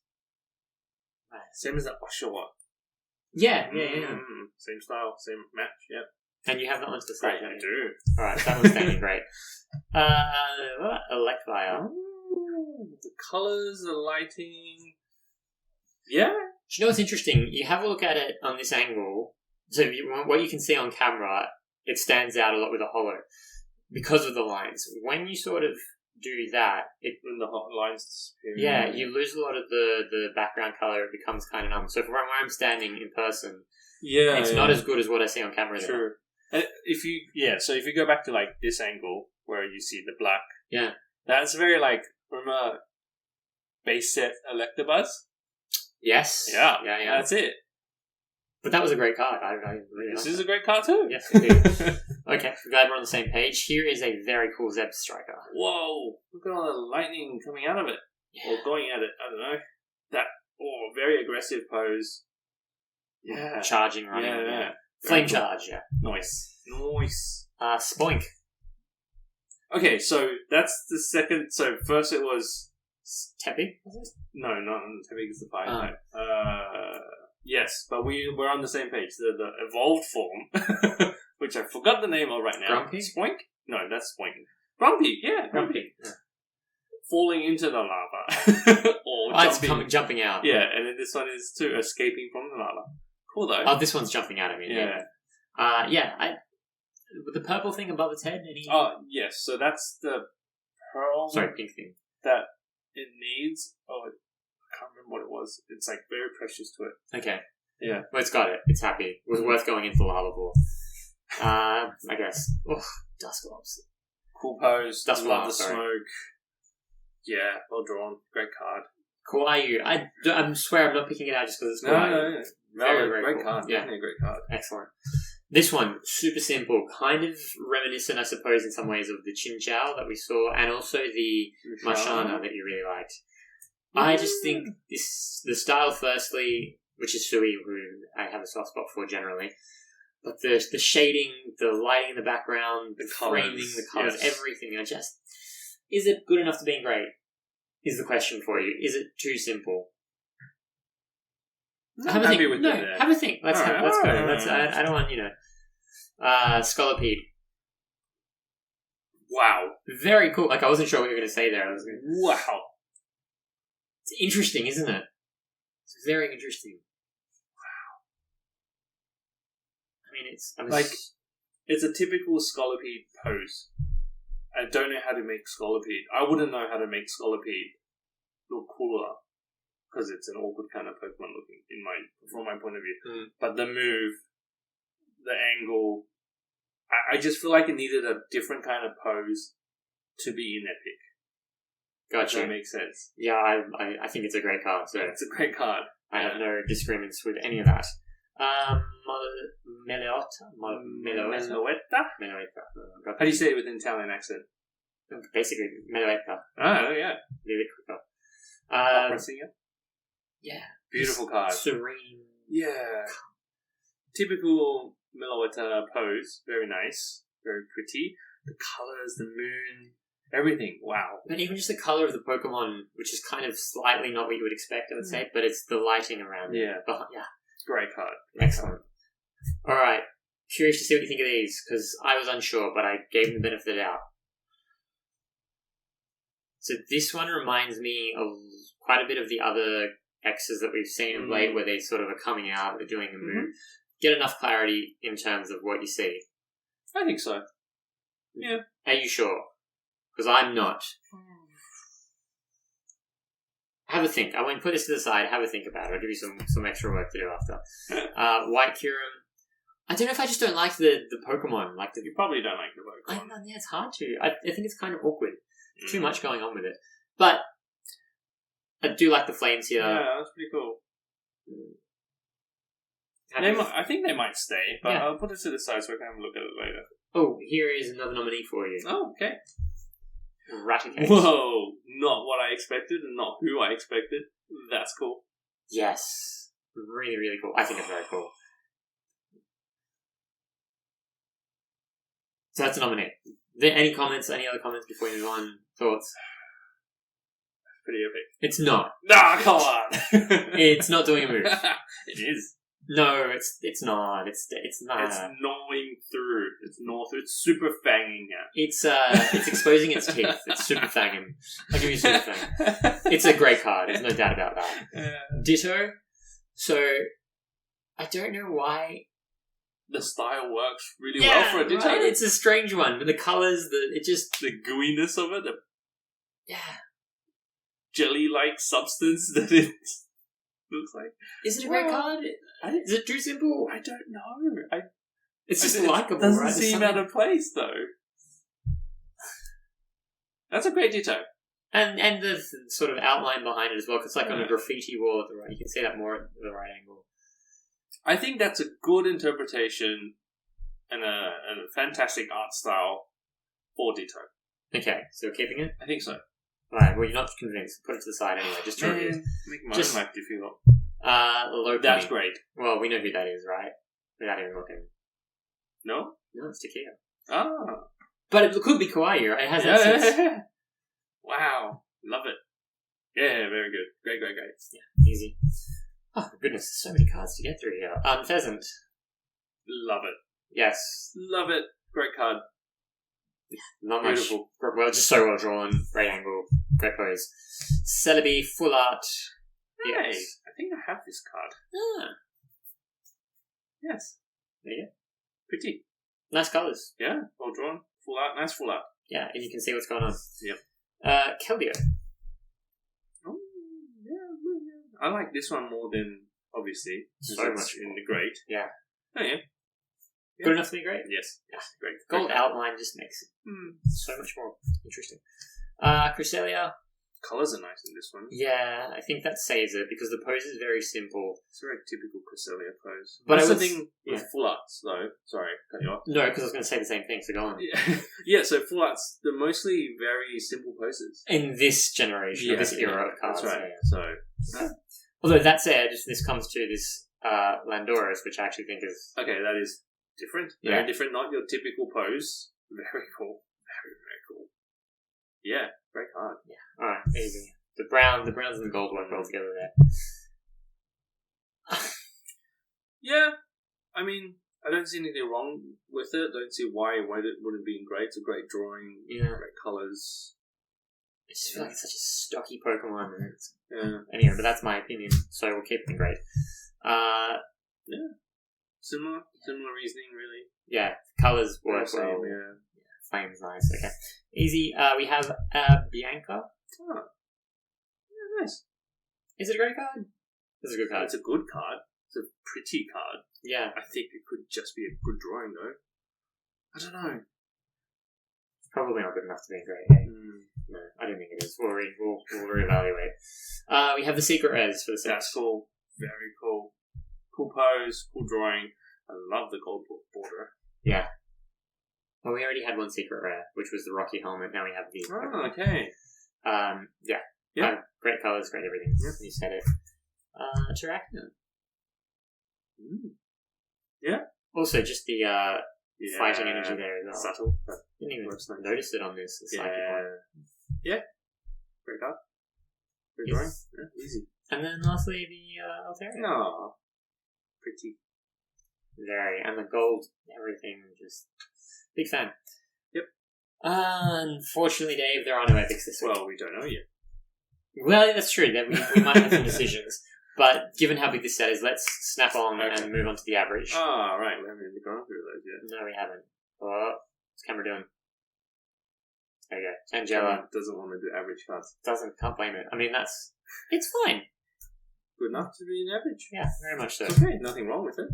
Right. Same as that Oshawa. Yeah. Same style, same match, yeah. And you have that one to the side, I do. Alright, that one's standing great. Electivire. The colours, the lighting. Yeah. Do you know what's interesting? You have a look at it on this angle. So what you can see on camera, it stands out a lot with a holo because of the lines. When you sort of do that, when the lines disappear. Yeah, you lose a lot of the background color. It becomes kind of numb. So from where I'm standing in person, it's not as good as what I see on camera. True. And if you go back to like this angle where you see the black, that's very like remember base set Electabuzz. Yes. Yeah. That's it. But that was a great card. I really this is a great card too. Yes, indeed. Okay, glad we're on the same page. Here is a very cool Zeb Striker. Whoa! Look at all the lightning coming out of it. Or going at it, I don't know. That, very aggressive pose. Yeah. Charging, running. Yeah. Flame charge, yeah. Nice. Spoink. Okay, so that's the second. So first it was Tepi, was it? no, not Tepig is the fire Oh. type. Yes, but we're on the same page. The evolved form, which I forgot the name of right now. Grumpy? Spoink? No, that's Spoink. Grumpy, yeah, Grumpy. Yeah. Falling into the lava or It's jumping. jumping out. Yeah, and then this one is too escaping from the lava. Cool though. Oh, this one's jumping out. I mean, yeah. With the purple thing above its head. Any? Oh yes, so that's the pearl. Sorry, pink thing. That it needs. Oh, I can't remember what it was. It's like very precious to it. Okay. Yeah. Well, it's got it. It's happy. It was worth going into the lava for. I guess. Oh, Dusclops. Cool pose. That's Love wild, the sorry. smoke. Yeah, well drawn. Great card. Cool are you? I swear I'm not picking it out just because it's cool. No. Very, very great cool. card. Yeah. Definitely a great card. Excellent. This one, super simple, kind of reminiscent, I suppose, in some ways of the Chinchou that we saw, and also the Mashana that you really liked. I just think the style, firstly, which is Sui, who I have a soft spot for generally, but the shading, the lighting in the background, the framing, the colours, everything, is it good enough to being great? Is the question for you. Is it too simple? Have a think. Have a think. Let's go. I don't want, Scolipede. Wow. Very cool. Like, I wasn't sure what you were going to say there. Wow. It's interesting, isn't it? It's very interesting. Wow. I mean, it's a typical Scolipede pose. I don't know how to make Scolipede. I wouldn't know how to make Scolipede look cooler. Because it's an awkward kind of Pokemon looking from my point of view. But the move, the angle, I just feel like it needed a different kind of pose to be in Epic. Gotcha. If that makes sense. Yeah, I think it's a great card. So it's a great card. I have no disagreements with any of that. Meloetta. How do you say it with an Italian accent? Basically, Meloetta. Oh, yeah. Opera singer? Yeah. Beautiful card. Serene. Yeah. Typical Meloetta pose. Very nice. Very pretty. The colours, the moon, everything. Wow. But even just the colour of the Pokemon, which is kind of slightly not what you would expect, I would say, but it's the lighting around it. Yeah. Great card. Excellent. Alright. Curious to see what you think of these, because I was unsure, but I gave them the benefit of the doubt. So this one reminds me of quite a bit of the other X's that we've seen of late, where they sort of are coming out, they're doing a move. Get enough clarity in terms of what you see. I think so. Yeah. Are you sure? Because I'm not. Have a think. I won't put this to the side. Have a think about it. I'll give you some extra work to do after. White Kyurem. I don't know if I just don't like the Pokemon. You probably don't like the Pokemon. Yeah, it's hard to. I think it's kind of awkward. Too much going on with it. But I do like the flames here. Yeah, that's pretty cool. I think they might stay, but I'll put it to the side so I can have a look at it later. Oh, here is another nominee for you. Oh, okay. Raticate. Whoa, not what I expected and not who I expected. That's cool. Yes. Really, really cool. I think it's very cool. So that's a nominee. Any comments, any other comments before we move on? Thoughts? Pretty epic. It's not. Nah, come on! It's not doing a move. It is. No, it's not. It's not. It's gnawing through. It's super fanging out. It's exposing its teeth. It's super fanging. I'll give you super fang. It's a great card. There's no doubt about that. Ditto. So, I don't know why. The style works really well for a Ditto. Right? It's a strange one. The colours, the gooiness of it. Yeah. Jelly-like substance that it looks like. Is it a great card? Is it too simple? I don't know. It's just likeable, right? It doesn't seem something... out of place, though. That's a great Ditto. And the sort of outline behind it as well, because it's like on a graffiti wall at the right. You can see that more at the right angle. I think that's a good interpretation and a fantastic art style for Ditto. Okay, so we're keeping it? I think so. Right, well, you're not convinced. Put it to the side anyway, just to review. Make my own life difficult. Low That's great. Well, we know who that is, right? Without even looking. No? No, it's Takia. Ah. But it could be kawaii, right? It has that sense. Wow. Love it. Yeah, very good. Great. Yeah, easy. Oh, goodness, there's so many cards to get through here. Pheasant. Love it. Yes. Love it. Great card. Not Beautiful. much. Well, just so well drawn. Great angle. Great pose. Celebi, full art. Hey, Yes. I think I have this card. Ah, Yes. there you go. Pretty. Nice colours. Yeah, well drawn. Full art. Nice full art. Yeah, and you can see what's going on. Yep. Keldeo. Oh, yeah. I like this one more than, obviously, So it's much in the grade. Yeah. Oh, yeah. Good enough to be great. Yes. Yeah. Great. Gold Great. outline just makes it so much more interesting. Cresselia. Colours are nice in this one. Yeah, I think that saves it because the pose is very simple. It's a very typical Cresselia pose. But That's I the would- thing with yeah. full arts, though. Sorry, cut you off. No, because I was going to say the same thing, so go on. Yeah, so full arts, they're mostly very simple poses. In this generation, or this era of cards. That's right. Yeah. So, Although that said, this comes to this Landoros, which I actually think is... okay, that is different. Yeah. Very different, not your typical pose. Very cool. Very cool. Yeah, great card. Yeah. Alright, easy. The browns and the gold work well together there. Yeah, I mean, I don't see anything wrong with it. Don't see why it wouldn't be great. It's a great drawing. Yeah. Great colours. I just feel like it's such a stocky Pokemon. And it's... Yeah. Anyway, but that's my opinion, so we'll keep it great. Similar reasoning, really. Yeah, colours work Same, well. yeah. Flame's nice, okay. Easy, we have Bianca. Oh. Yeah, nice. Is it a great card? It's a good card. It's a good card. It's a pretty card. Yeah. I think it could just be a good drawing, though. I don't know. It's probably not good enough to be great. Eh? No, I don't think it is. We'll reevaluate. We have the secret res for the set. That's cool. Very cool. Cool pose, cool drawing. I love the gold border. Yeah. Well, we already had one secret rare, which was the Rocky helmet. Now we have the... Oh, okay. Yeah. Yeah. Great colours, great everything. Yep. You said it. Terracina. Yeah. Also, just the fighting energy there as well. Subtle. But Didn't even works nice. notice it on this. The psychic one. Yeah. Great card. Great Yes. drawing. Yeah, easy. And then lastly, the Altaria. No. Pretty. Very. And the gold, everything, just... Big fan. Yep. Unfortunately, Dave, there are no epics this week. Well, we don't know yet. Well, that's true. Then we might have some decisions. But given how big this set is, let's snap on and move on to the average. Ah, right. We haven't even gone through those yet. No, we haven't. What's camera doing? There you go. Angela doesn't want to do average cards. can't blame it. I mean, it's fine. Good enough to be an average. Yeah, very much so. It's okay. Nothing wrong with it.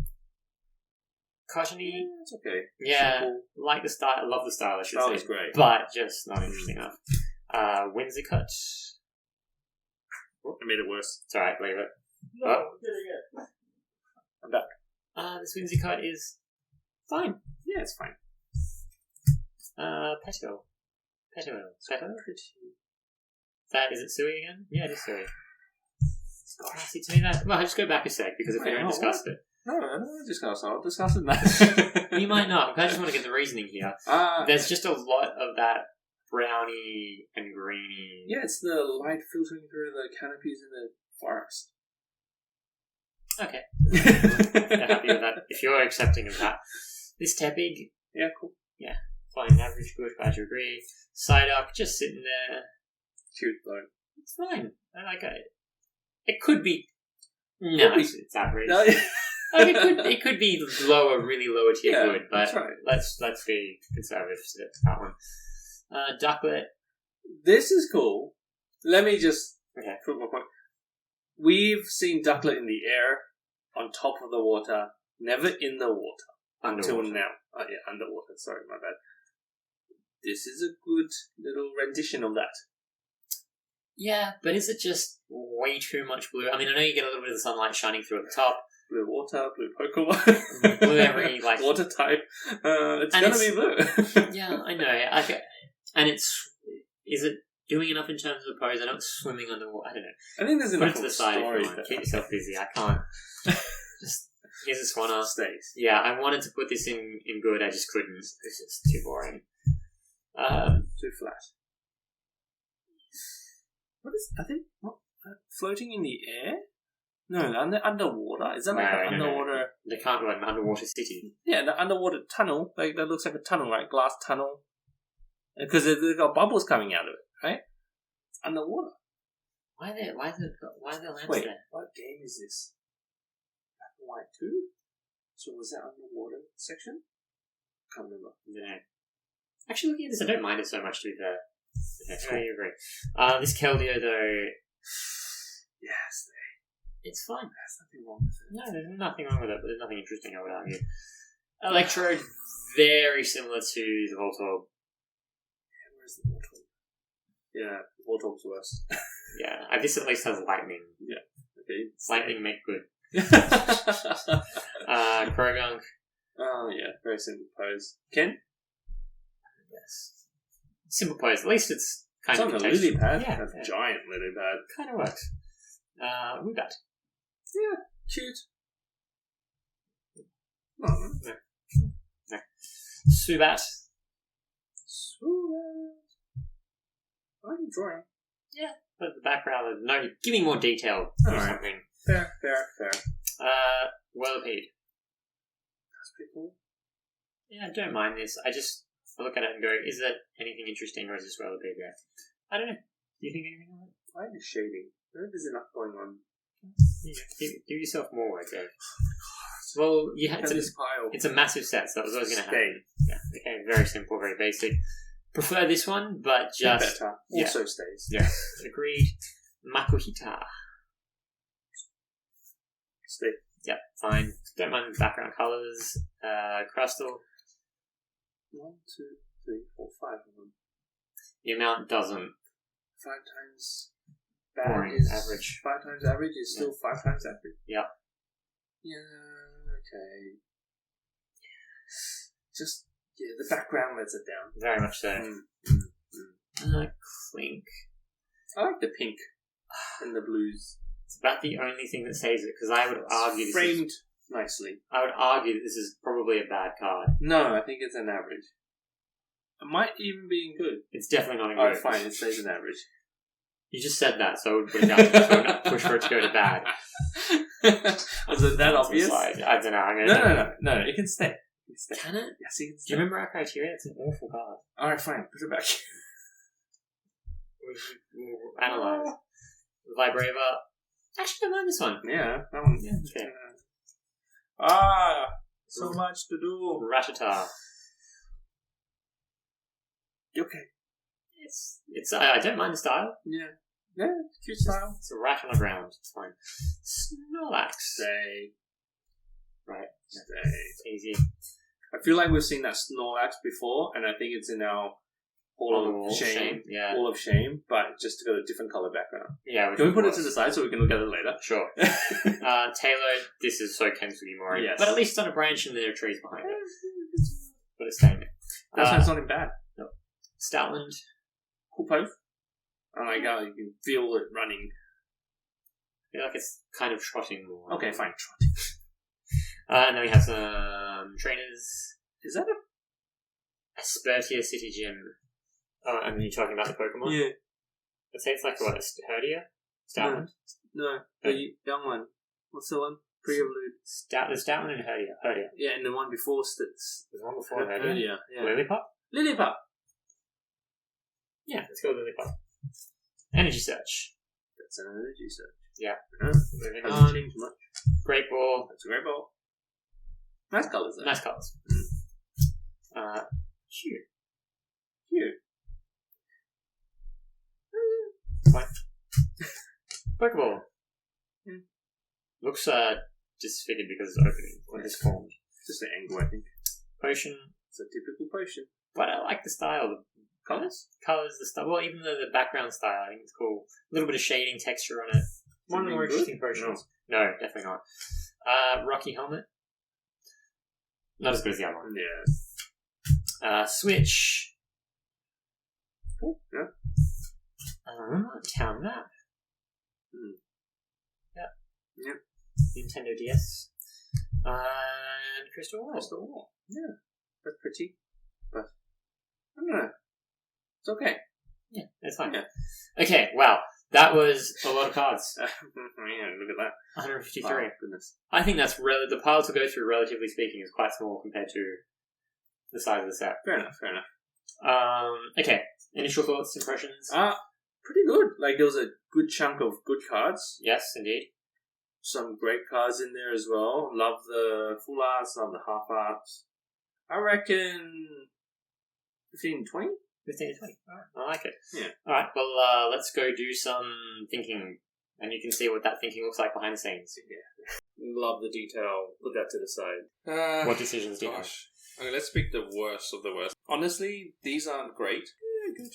Cottony, It's okay. yeah, Simple. like the style, love the style, I should Style say. is great. But just not interesting enough. Whimsicott. I made it worse. It's alright, leave it. No, I'm back. This Whimsicott is fine. yeah, it's fine. Petal. That, is it Sui again? Yeah, it is Sui. Gosh, see, to me that... Well, just go back a sec, because if we Wait, don't no, discuss what? it... No, discuss it. I'll discuss it now. You might not. I just want to get the reasoning here. There's just a lot of that browny and greeny... Yeah, it's the light filtering through the canopies in the forest. Okay. I'm happy with that. If you're accepting of that. This Tepig, Yeah, cool. fine, average, good, glad you agree. Psyduck, just sitting there. Cute, though. It's fine. I like it. It could be... No, Could be. it's average. No, Like it could be lower, really lower tier Yeah, good, but that's right. let's be conservative to that one. Ducklet. this is cool. Let me just Okay. put my point. We've seen Ducklet in the air, on top of the water, never in the water. Until Underwater. now. Yeah, underwater. Sorry, my bad. This is a good little rendition of that. Yeah, but is it just way too much blue? I mean, I know you get a little bit of the sunlight shining through at the top. Blue water, blue Pokemon. Blue every, like... Water type. It's And gonna be blue. Yeah, I know. And it's... Is it doing enough in terms of the pose? I know it's swimming underwater. I don't know. I think there's Put enough it to of the a side if story you want. there. Keep yourself busy. I can't. Just... Here's a Swanner. Stays. Yeah, I wanted to put this in good. I just couldn't. It's just too boring. Too flat. What is? I think floating in the air. No, underwater. Is that like an underwater? No. They can't go an underwater city. Yeah, the underwater tunnel. Like that looks like a tunnel, right? Glass tunnle. Because they've got bubbles coming out of it, right? It's underwater. Why are there lamps Wait, there? what game is this? Black and White 2? So was that underwater section? Can't remember. Yeah. Actually, looking at this, I don't mind it so much to be fair. Okay, I agree. This Keldeo, though... Yes, it's fine. there's nothing wrong with it. No, there's nothing wrong with it, but there's nothing interesting, I would argue. Electrode, very similar to the Voltorb. Yeah, where's the Voltorb? Yeah, the Voltorb's worse. Yeah, this at least has lightning. Yeah, okay. Lightning make good. Krogunk. Oh, yeah, very simple pose. Ken? Yes. Simple pose. At least it's kind it's of on a lily pad. Yeah, That's a giant lily pad. kind of works. Woobat. Yeah, cute. Oh, No. Subat. I'm drawing. Yeah, but the background, no, give me more detail or Alright. something. Fair. Whirlipede. That's pretty cool. Yeah, I don't mind this. I look at it and go, is that anything interesting or is this Whirlipede there? I don't know. Do you think anything on it? Why is shading? There's enough going on. Give yourself more work, Dave. Well, pile. it's a massive set, so that was always going to Stay. happen. Yeah, okay, very simple, very basic. Prefer this one, but just... better. Yeah. Also stays. Yeah, agreed. Makuhita. Stay. Yep, fine. Don't mind the background colours. Crustal. 1, 2, 3, 4, 5 of them. The amount doesn't. 5 times bad Boring, is average. 5 times average is still 5 times average. Yep. Yeah. Okay. Just the background lets it down. Very much so. Clink. I like the pink and the blues. It's about the only thing that saves it, because I would argue this framed nicely. I would argue that this is probably a bad card. No, I think it's an average. It might even be good. It's definitely not a good. Alright, fine, it stays an average. You just said that, so I would put it down to push for it to go to bad. Was it that obvious? I don't know. No, it can stay. Can it? Yes, it can stay. Do you remember our criteria? It's an awful card. Alright, fine, put it back. We'll analyse. Vibrava. Actually, don't mind this one. Yeah, that one. Yeah, okay. So much to do. Rattata. Okay. It's. I don't mind the style. Yeah, cute style. It's a rat on the ground. It's fine. Snorlax. Stay. Right. Stay. It's easy. I feel like we've seen that Snorlax before, and I think it's in our Hall of Shame. Yeah. Hall of Shame, but just got a different color background. Yeah. Can we put it to the side so we can look at it later? Sure. Taylor, this is so Ken Sugimori. Yes. But at least it's on a branch and there are trees behind it. But it's staying there. That's why it's not in bad. No. Stoutland. Cool pose. Oh my god, you can feel it running. I feel like it's kind of trotting more. Okay, fine. Trotting. And then we have some trainers. Is that a Aspertia City Gym. Oh, and you're talking about the Pokemon? Yeah. I'd say it's like what, Herdia? Stoutland? No, the young one. What's the one? Pre-evolute. There's Stoutland and Herdia. Yeah, and the one before There's one before Herdia. Herdia. Yeah. Lillipup? Lillipup. Yeah, let's go with Lillipup. Energy Search. That's an energy search. Yeah. Moving on. Hasn't changed much. Great Ball. That's a great ball. Nice colours though. Nice colours. Cute. Cute. Fine. Pokeball. Looks disfigured because it's opening or disformed. Just the angle, I think. Potion. It's a typical potion. But I like the style. The colours, the style. Well, even the background style, I think it's cool. A little bit of shading texture on it. One of the more interesting potions. No, definitely not. Rocky Helmet. Not as good as the other one. Yeah. Switch. Cool. Yeah. Town Map. Yep. Nintendo DS. And Crystal Wall. Yeah. That's pretty. But I don't know. It's okay. Yeah, that's fine. Yeah. Okay, wow. That was a lot of cards. Yeah, look at that. 153. Oh, goodness. I think that's the pile to go through, relatively speaking, is quite small compared to the size of the set. Fair enough. Okay. Initial thoughts, impressions? Pretty good. Like, there was a good chunk of good cards. Yes, indeed. Some great cards in there as well. Love the full arts, love the half arts. I reckon 15, 20? 15 to 20. Alright, I like it. Yeah. Alright, well, let's go do some thinking, and you can see what that thinking looks like behind the scenes. Yeah. Love the detail. Put that to the side. What decisions do you have? Okay, let's pick the worst of the worst. Honestly, these aren't great. Yeah, good.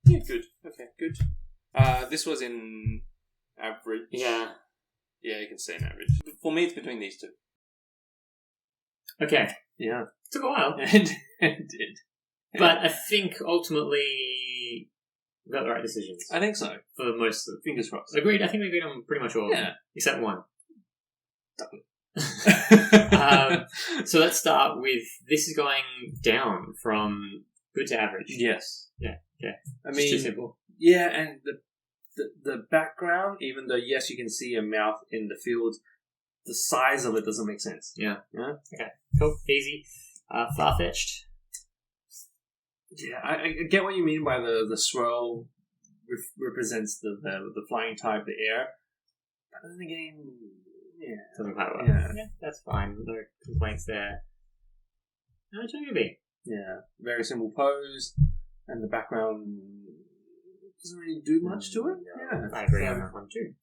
Yeah, good. Okay, good. This was in average. Yeah. Yeah, you can say an average. For me, it's between these two. Okay. Yeah. Took a while. It did. But I think ultimately we got the right decisions. I think so. For most of Fingers crossed. Agreed. I think we agreed on pretty much all of them. Yeah. Except one. So let's start with, this is going down from good to average. Yes. Yeah. I It's mean, too simple. yeah, and the background, even though, yes, you can see a mouth in the field, the size of it doesn't make sense. Yeah. Yeah? Okay. Cool. Easy. Far-fetched. Yeah, I get what you mean by the swirl represents the flying type, the air. But then again, yeah. Doesn't quite work. Yeah. That's fine. No complaints there. No, Toby. Yeah, very simple pose, and the background doesn't really do much to it. Yeah, I agree on that one too.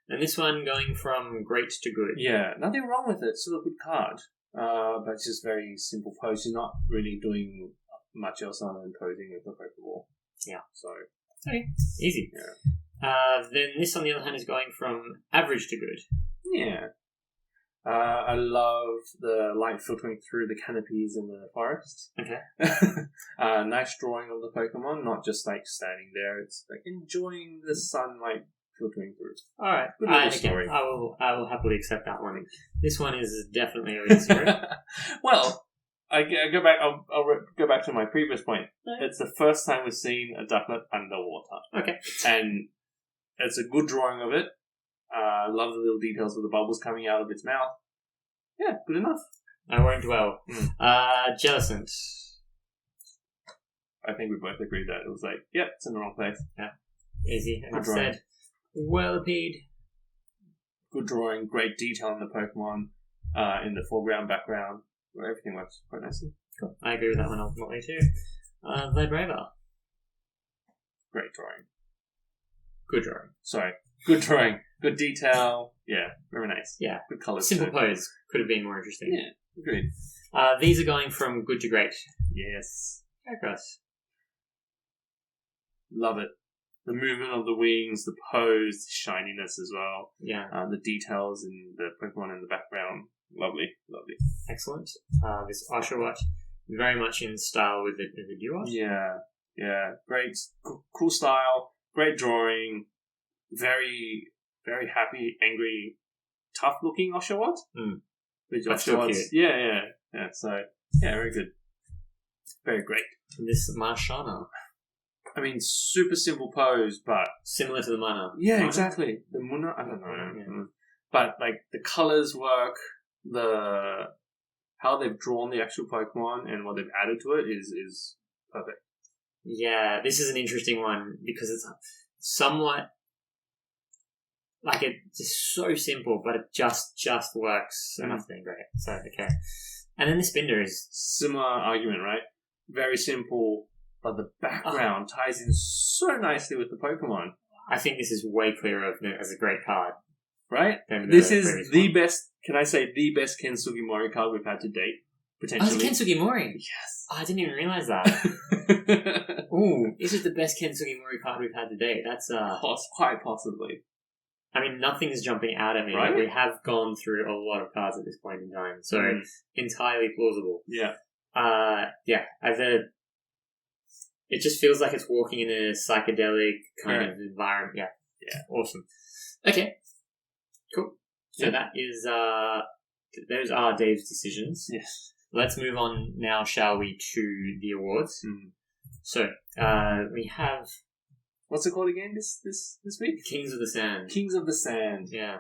And this one going from great to good. Yeah, nothing wrong with it. Still a good card, but it's just very simple pose. You're not really doing much else other than posing with the Pokeball. Yeah. So Okay. Easy. Yeah. Then this, on the other hand, is going from average to good. Yeah. I love the light filtering through the canopies in the forest. Okay. Nice drawing of the Pokemon, not just like standing there. It's like enjoying the sunlight filtering through. All right. Good little Again, story. I will happily accept that one. This one is definitely a disagree. Well, I go back. I'll go back to my previous point. Yeah. It's the first time we've seen a ducklet underwater. Okay. And it's a good drawing of it. Love the little details of the bubbles coming out of its mouth. Yeah, good enough. I won't dwell. Jellicent. I think we both agreed that it was like, yep, it's in the wrong place. Easy. Good Enough drawing. said. Well-appeed. Good drawing, great detail in the Pokemon, in the foreground, background. Everything works quite nicely. Cool. I agree with that one ultimately too. Vibrava. Great drawing. Good drawing. Sorry. Good drawing. Good detail. Yeah, very nice. Yeah. Good colours. Simple too. pose. Could have been more interesting. Yeah, agreed. These are going from good to great. Yes. Across. Love it. The movement of the wings, the pose, the shininess as well. Yeah. The details in the Pokemon in the background. Lovely. Excellent. This Oshawott, very much in style with the Duos. Yeah. Great. Cool style. Great drawing. Very, very happy, angry, tough looking Oshawott. Which But still cute. Yeah. So, yeah, very good. Very great. And this Marshana. I mean, super simple pose, but... Similar to the Mana. Yeah, Mana? exactly. The Muna, I don't know. Yeah. But, like, the colors work, how they've drawn the actual Pokemon and what they've added to it is perfect. Yeah, this is an interesting one because it's somewhat... Like, it's just so simple, but it just works enough to be great. So, okay. And then the Spinder is... Similar argument, right? Very simple, but the background ties in so nicely with the Pokemon. I think this is way clearer as a great card. Right? Than This the is previous the one. best, can I say, the best Ken Sugimori card we've had to date, potentially. Oh, it's a Ken Sugimori. Yes. Oh, I didn't even realise that. Ooh, this is the best Ken Sugimori card we've had to date. That's, Quite possibly. I mean, nothing's jumping out at me. Right? But we have gone through a lot of cards at this point in time, so entirely plausible. Yeah. It just feels like it's walking in a psychedelic kind of environment. Yeah, awesome. Okay, cool. So that is those are Dave's decisions. Yes. Let's move on now, shall we, to the awards. So, we have What's it called again this week? Kings of the Sand. Kings of the Sand. Yeah.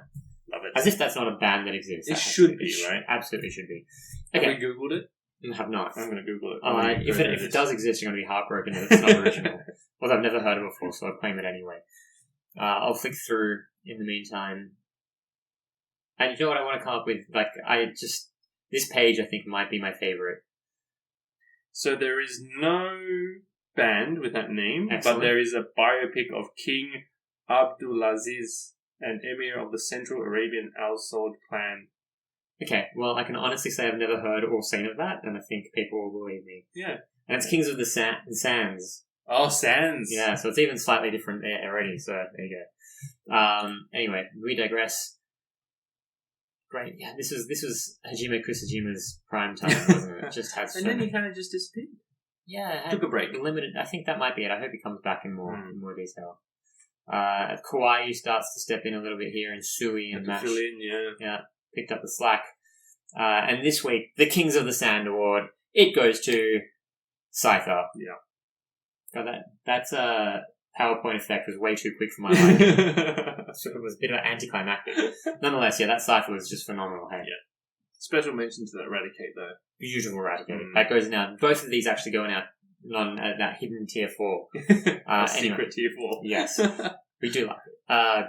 Love it. As if that's not a band that exists. It That should be, right? Absolutely should be. Have Okay. we Googled it? I have not. I'm going to Google it. If it does exist, you're going to be heartbroken that it's not original. Well, I've never heard of it before, so I'll claim it anyway. I'll flick through in the meantime. And you know what I want to come up with? This page I think might be my favorite. So there is no band with that name, Excellent. but there is a biopic of King Abdulaziz, an emir of the Central Arabian Al Saud clan. Okay, well, I can honestly say I've never heard or seen of that, and I think people will believe me. Yeah. And it's Kings of the Sands. Oh, Sands. Yeah, so it's even slightly different there already, so there you go. Anyway, we digress. Great. Yeah, this was Hajime Kusajima's prime time, wasn't it? Just had And then he kind of just disappeared. Yeah, Took a break. Limited. I think that might be it. I hope he comes back in more detail. Kawaii starts to step in a little bit here, and Sui and Mash. Fill in, Yeah, picked up the slack. And this week, the Kings of the Sand Award, it goes to Scyther. Yeah. God, that's a PowerPoint effect was way too quick for my liking. So it was a bit of an anticlimactic. Nonetheless, yeah, that Cypher was just phenomenal. Hey, Yeah. Special mention to that Eradicate, though. beautiful Eradicate. That goes now. Both of these actually going out on that hidden tier 4. Anyway. Secret tier 4. Yes, we do like it.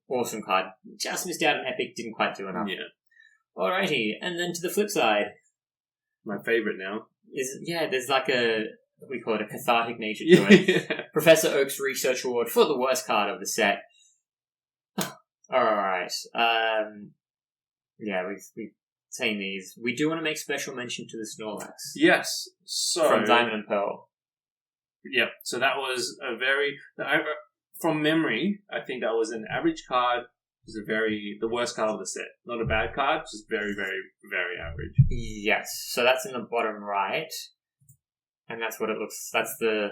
Awesome card. Just missed out on Epic. Didn't quite do enough. Yeah. Alrighty, and then to the flip side My favourite now. there's like we call it a cathartic nature to it. Yeah. Professor Oak's Research Award for the worst card of the set. Alright. Yeah, we've seen these. We do want to make special mention to the Snorlax. Yes. So From Diamond and Pearl. Yep. So that was a very... from memory, I think that was an average card. It was the worst card of the set. Not a bad card, just very, very, very average. Yes. So that's in the bottom right. And that's what it looks... That's the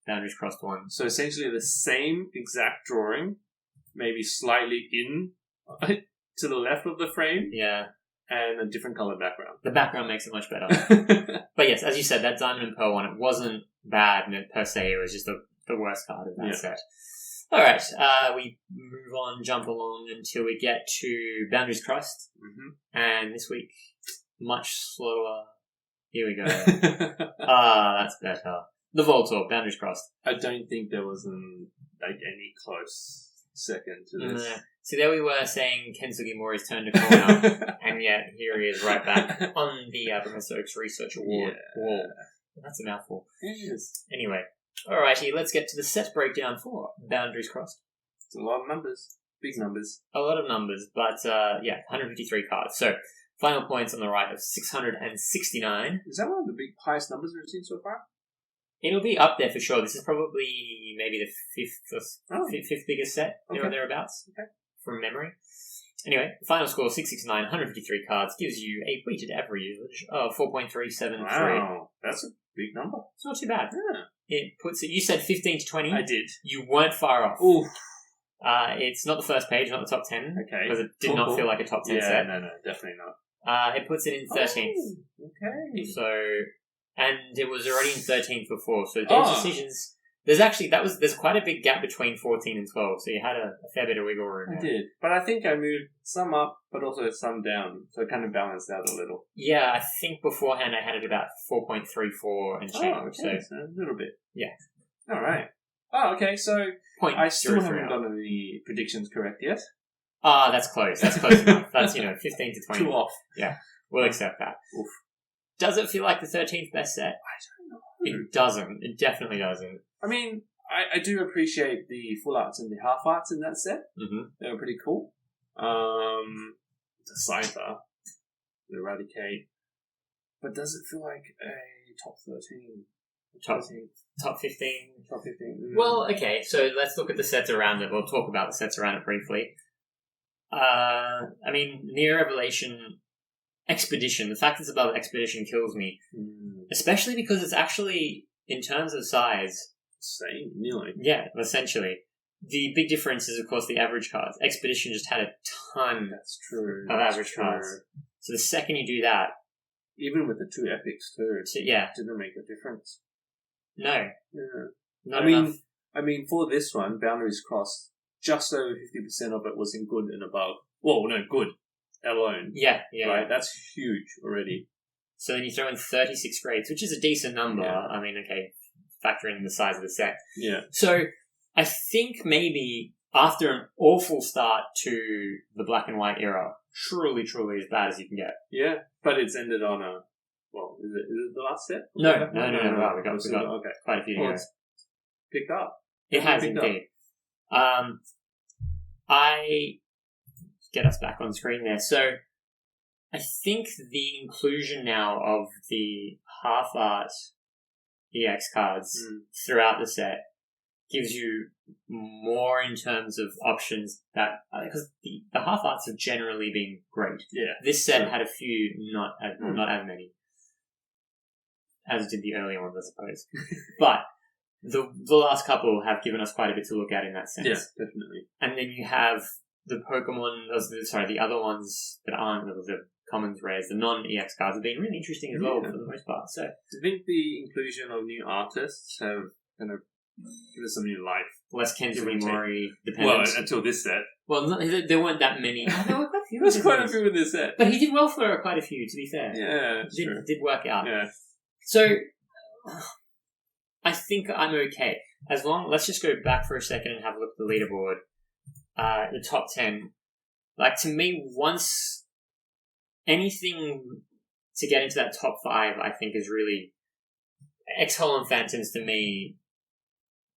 boundaries crossed one. So essentially the same exact drawing, maybe slightly in to the left of the frame, Yeah. and a different colour background. The background makes it much better. But yes, as you said, that Diamond and Pearl one, it wasn't bad per se. It was just the worst card of that set. Alright, we move on, jump along until we get to Boundaries Crossed. Mm-hmm. And this week, much slower. Here we go. That's better. The Voltorb, Boundaries Crossed. I don't think there was any close second to this. See, there we were saying Kensugi Mori's turned a corner, and yet here he is right back on the Professor Oak's Research Award wall. That's a mouthful. It is. Anyway, alrighty, let's get to the set breakdown for Boundaries Crossed. It's a lot of numbers. Big numbers. A lot of numbers, but 153 cards. So, final points on the right of 669. Is that one of the highest numbers we've seen so far? It'll be up there for sure. This is probably maybe the fifth biggest set, there or thereabouts, from memory. Anyway, final score 669, 153 cards, gives you a weighted average of 4.373. Wow, that's a big number. It's not too bad. Yeah. It puts it. You said 15 to 20. I did. You weren't far off. Ooh. It's not the first page, not the top 10. Okay. Because it did not feel like a top 10 set. No, definitely not. It puts it in 13th. Oh, okay. So, and it was already in 13th before. So those decisions. There's quite a big gap between 14 and 12. So you had a fair bit of wiggle room. I did, but I think I moved some up, but also some down, so it kind of balanced out a little. Yeah, I think beforehand I had it about 4.34 and change. So a little bit. Yeah. All right. Oh, okay. So I still haven't 0.03. gotten the predictions correct yet. That's close. That's close enough. That's 15 to 20. Two off. Yeah, we'll accept that. Oof. Does it feel like the 13th best set? I don't know. It doesn't. It definitely doesn't. I mean, I do appreciate the full arts and the half arts in that set. Mm-hmm. They were pretty cool. The Scyther, the Eradicate. But does it feel like a top 13? Top 15? Top 15. Well, okay, so let's look at the sets around it. We'll talk about the sets around it briefly. I mean, Near Revelation Expedition. The fact it's above Expedition kills me. Especially because it's actually, in terms of size... Same, nearly. Yeah, essentially. The big difference is, of course, the average cards. Expedition just had a ton That's true. of average cards. So the second you do that... Even with the two epics, too. Yeah. It didn't make a difference. No. Yeah. Not enough. I mean, for this one, Boundaries Crossed, just over 50% of it was in good and above. Well, no, good alone. Yeah. Right? That's huge already. So then you throw in 36 grades, which is a decent number. Yeah. I mean, okay, factor in the size of the set. Yeah. So I think maybe after an awful start to the black and white era, truly as bad as you can get. Yeah. But it's ended on a... Well, is it the last set? No. Wow, we got okay. quite a few to go. It's picked up. It has indeed. I get us back on screen there. So I think the inclusion now of the half art EX cards throughout the set gives you more in terms of options that because the half arts have generally been great. Yeah. This set had a few not as many as did the earlier ones, I suppose. But the last couple have given us quite a bit to look at in that sense. Yeah, definitely. And then you have the Pokemon, the other ones that aren't the commons rares, the non-EX cards have been really interesting as well for the most part. So do you think the inclusion of new artists have kind of given us some new life? Less Kenzui Mori dependent. Well, until this set. Well, there weren't that many. There were quite a few. There was quite a few in this set. But he did well for quite a few, to be fair. Yeah, did work out. Yeah. So I think I'm okay. Let's just go back for a second and have a look at the leaderboard. The top 10. Like, to me, once anything to get into that top 5, I think is really X-Hole and Phantoms. To me,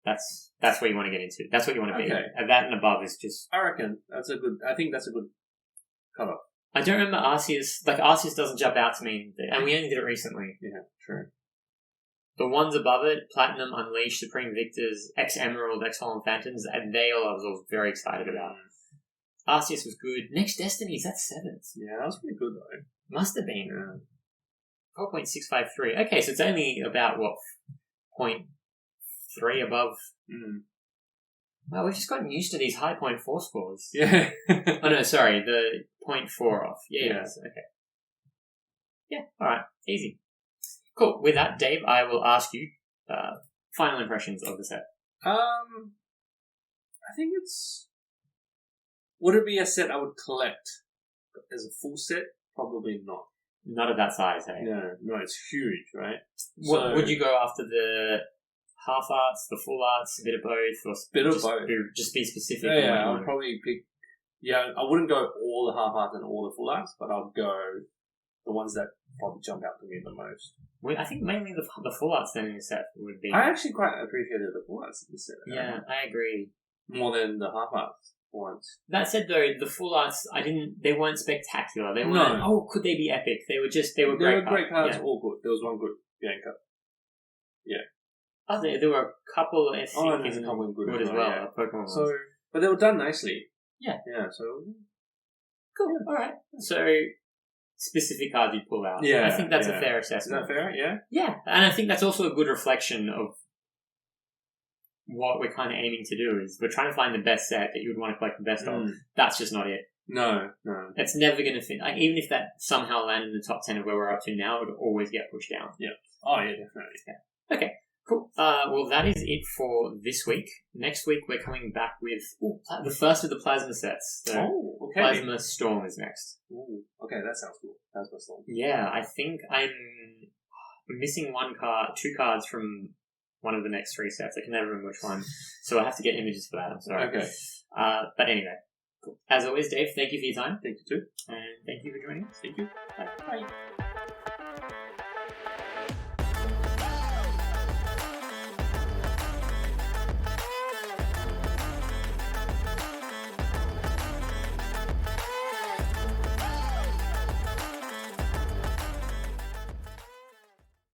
that's where you want to get into. That's what you want to be. And that and above is just. I reckon I think that's a good cutoff. I don't remember Arceus. Like, Arceus doesn't jump out to me, and we only did it recently. Yeah, true. The ones above it, Platinum, Unleashed, Supreme Victors, X-Emerald, X-Hole and Phantoms, and they all I was all very excited about. Arceus was good. Next Destinies, that's 7th. Yeah, that was pretty good though. Must have been. 4.653. Okay, so it's only about, 0.3 above. Well, we've just gotten used to these high 0.4 scores. Yeah. Oh no, sorry, the 0.4 off. Yeah. Okay. Yeah, alright, easy. Cool. With that, Dave, I will ask you final impressions of the set. I think it's... Would it be a set I would collect as a full set? Probably not. Not of that size, hey? No, it's huge, right? Would you go after the half arts, the full arts, a bit of both, or bit of both? Just be specific. Yeah, I'll probably pick. Yeah, I wouldn't go all the half arts and all the full arts, but I'll go the ones that probably jump out to me the most. I think mainly the full arts then in the set would be. I actually quite appreciated the full arts in the set. Yeah, I agree. More than the half arts ones. That said, though, the full arts, they weren't spectacular. They weren't. No. Oh, could they be epic? They were great. They were great cards. Yeah. All good. There was one good Bianca. Yeah. Oh, there were a couple. I think there's a couple good as well. Yeah. Pokemon so, ones. but they were done nicely. Yeah. Yeah. So cool. Yeah. All right. So specific cards you pull out. Yeah. I think that's a fair assessment. Is that fair? Yeah. Yeah, and I think that's also a good reflection of what we're kind of aiming to do. Is we're trying to find the best set that you would want to collect the best of. That's just not it. No. It's never going to fit. Like, even if that somehow landed in the top 10 of where we're up to now, it would always get pushed down. Yeah. Oh, yeah, definitely. Yeah. Okay, cool. Well, that is it for this week. Next week, we're coming back with the first of the Plasma sets. So okay. Plasma Storm is next. Ooh, okay, that sounds cool. Plasma Storm. Yeah, I think I'm missing two cards from one of the next 3 sets. I can never remember which one. So I have to get images for that. I'm sorry. Okay. But anyway. Cool. As always, Dave, thank you for your time. Thank you too. And thank you for joining us. Thank you. Bye.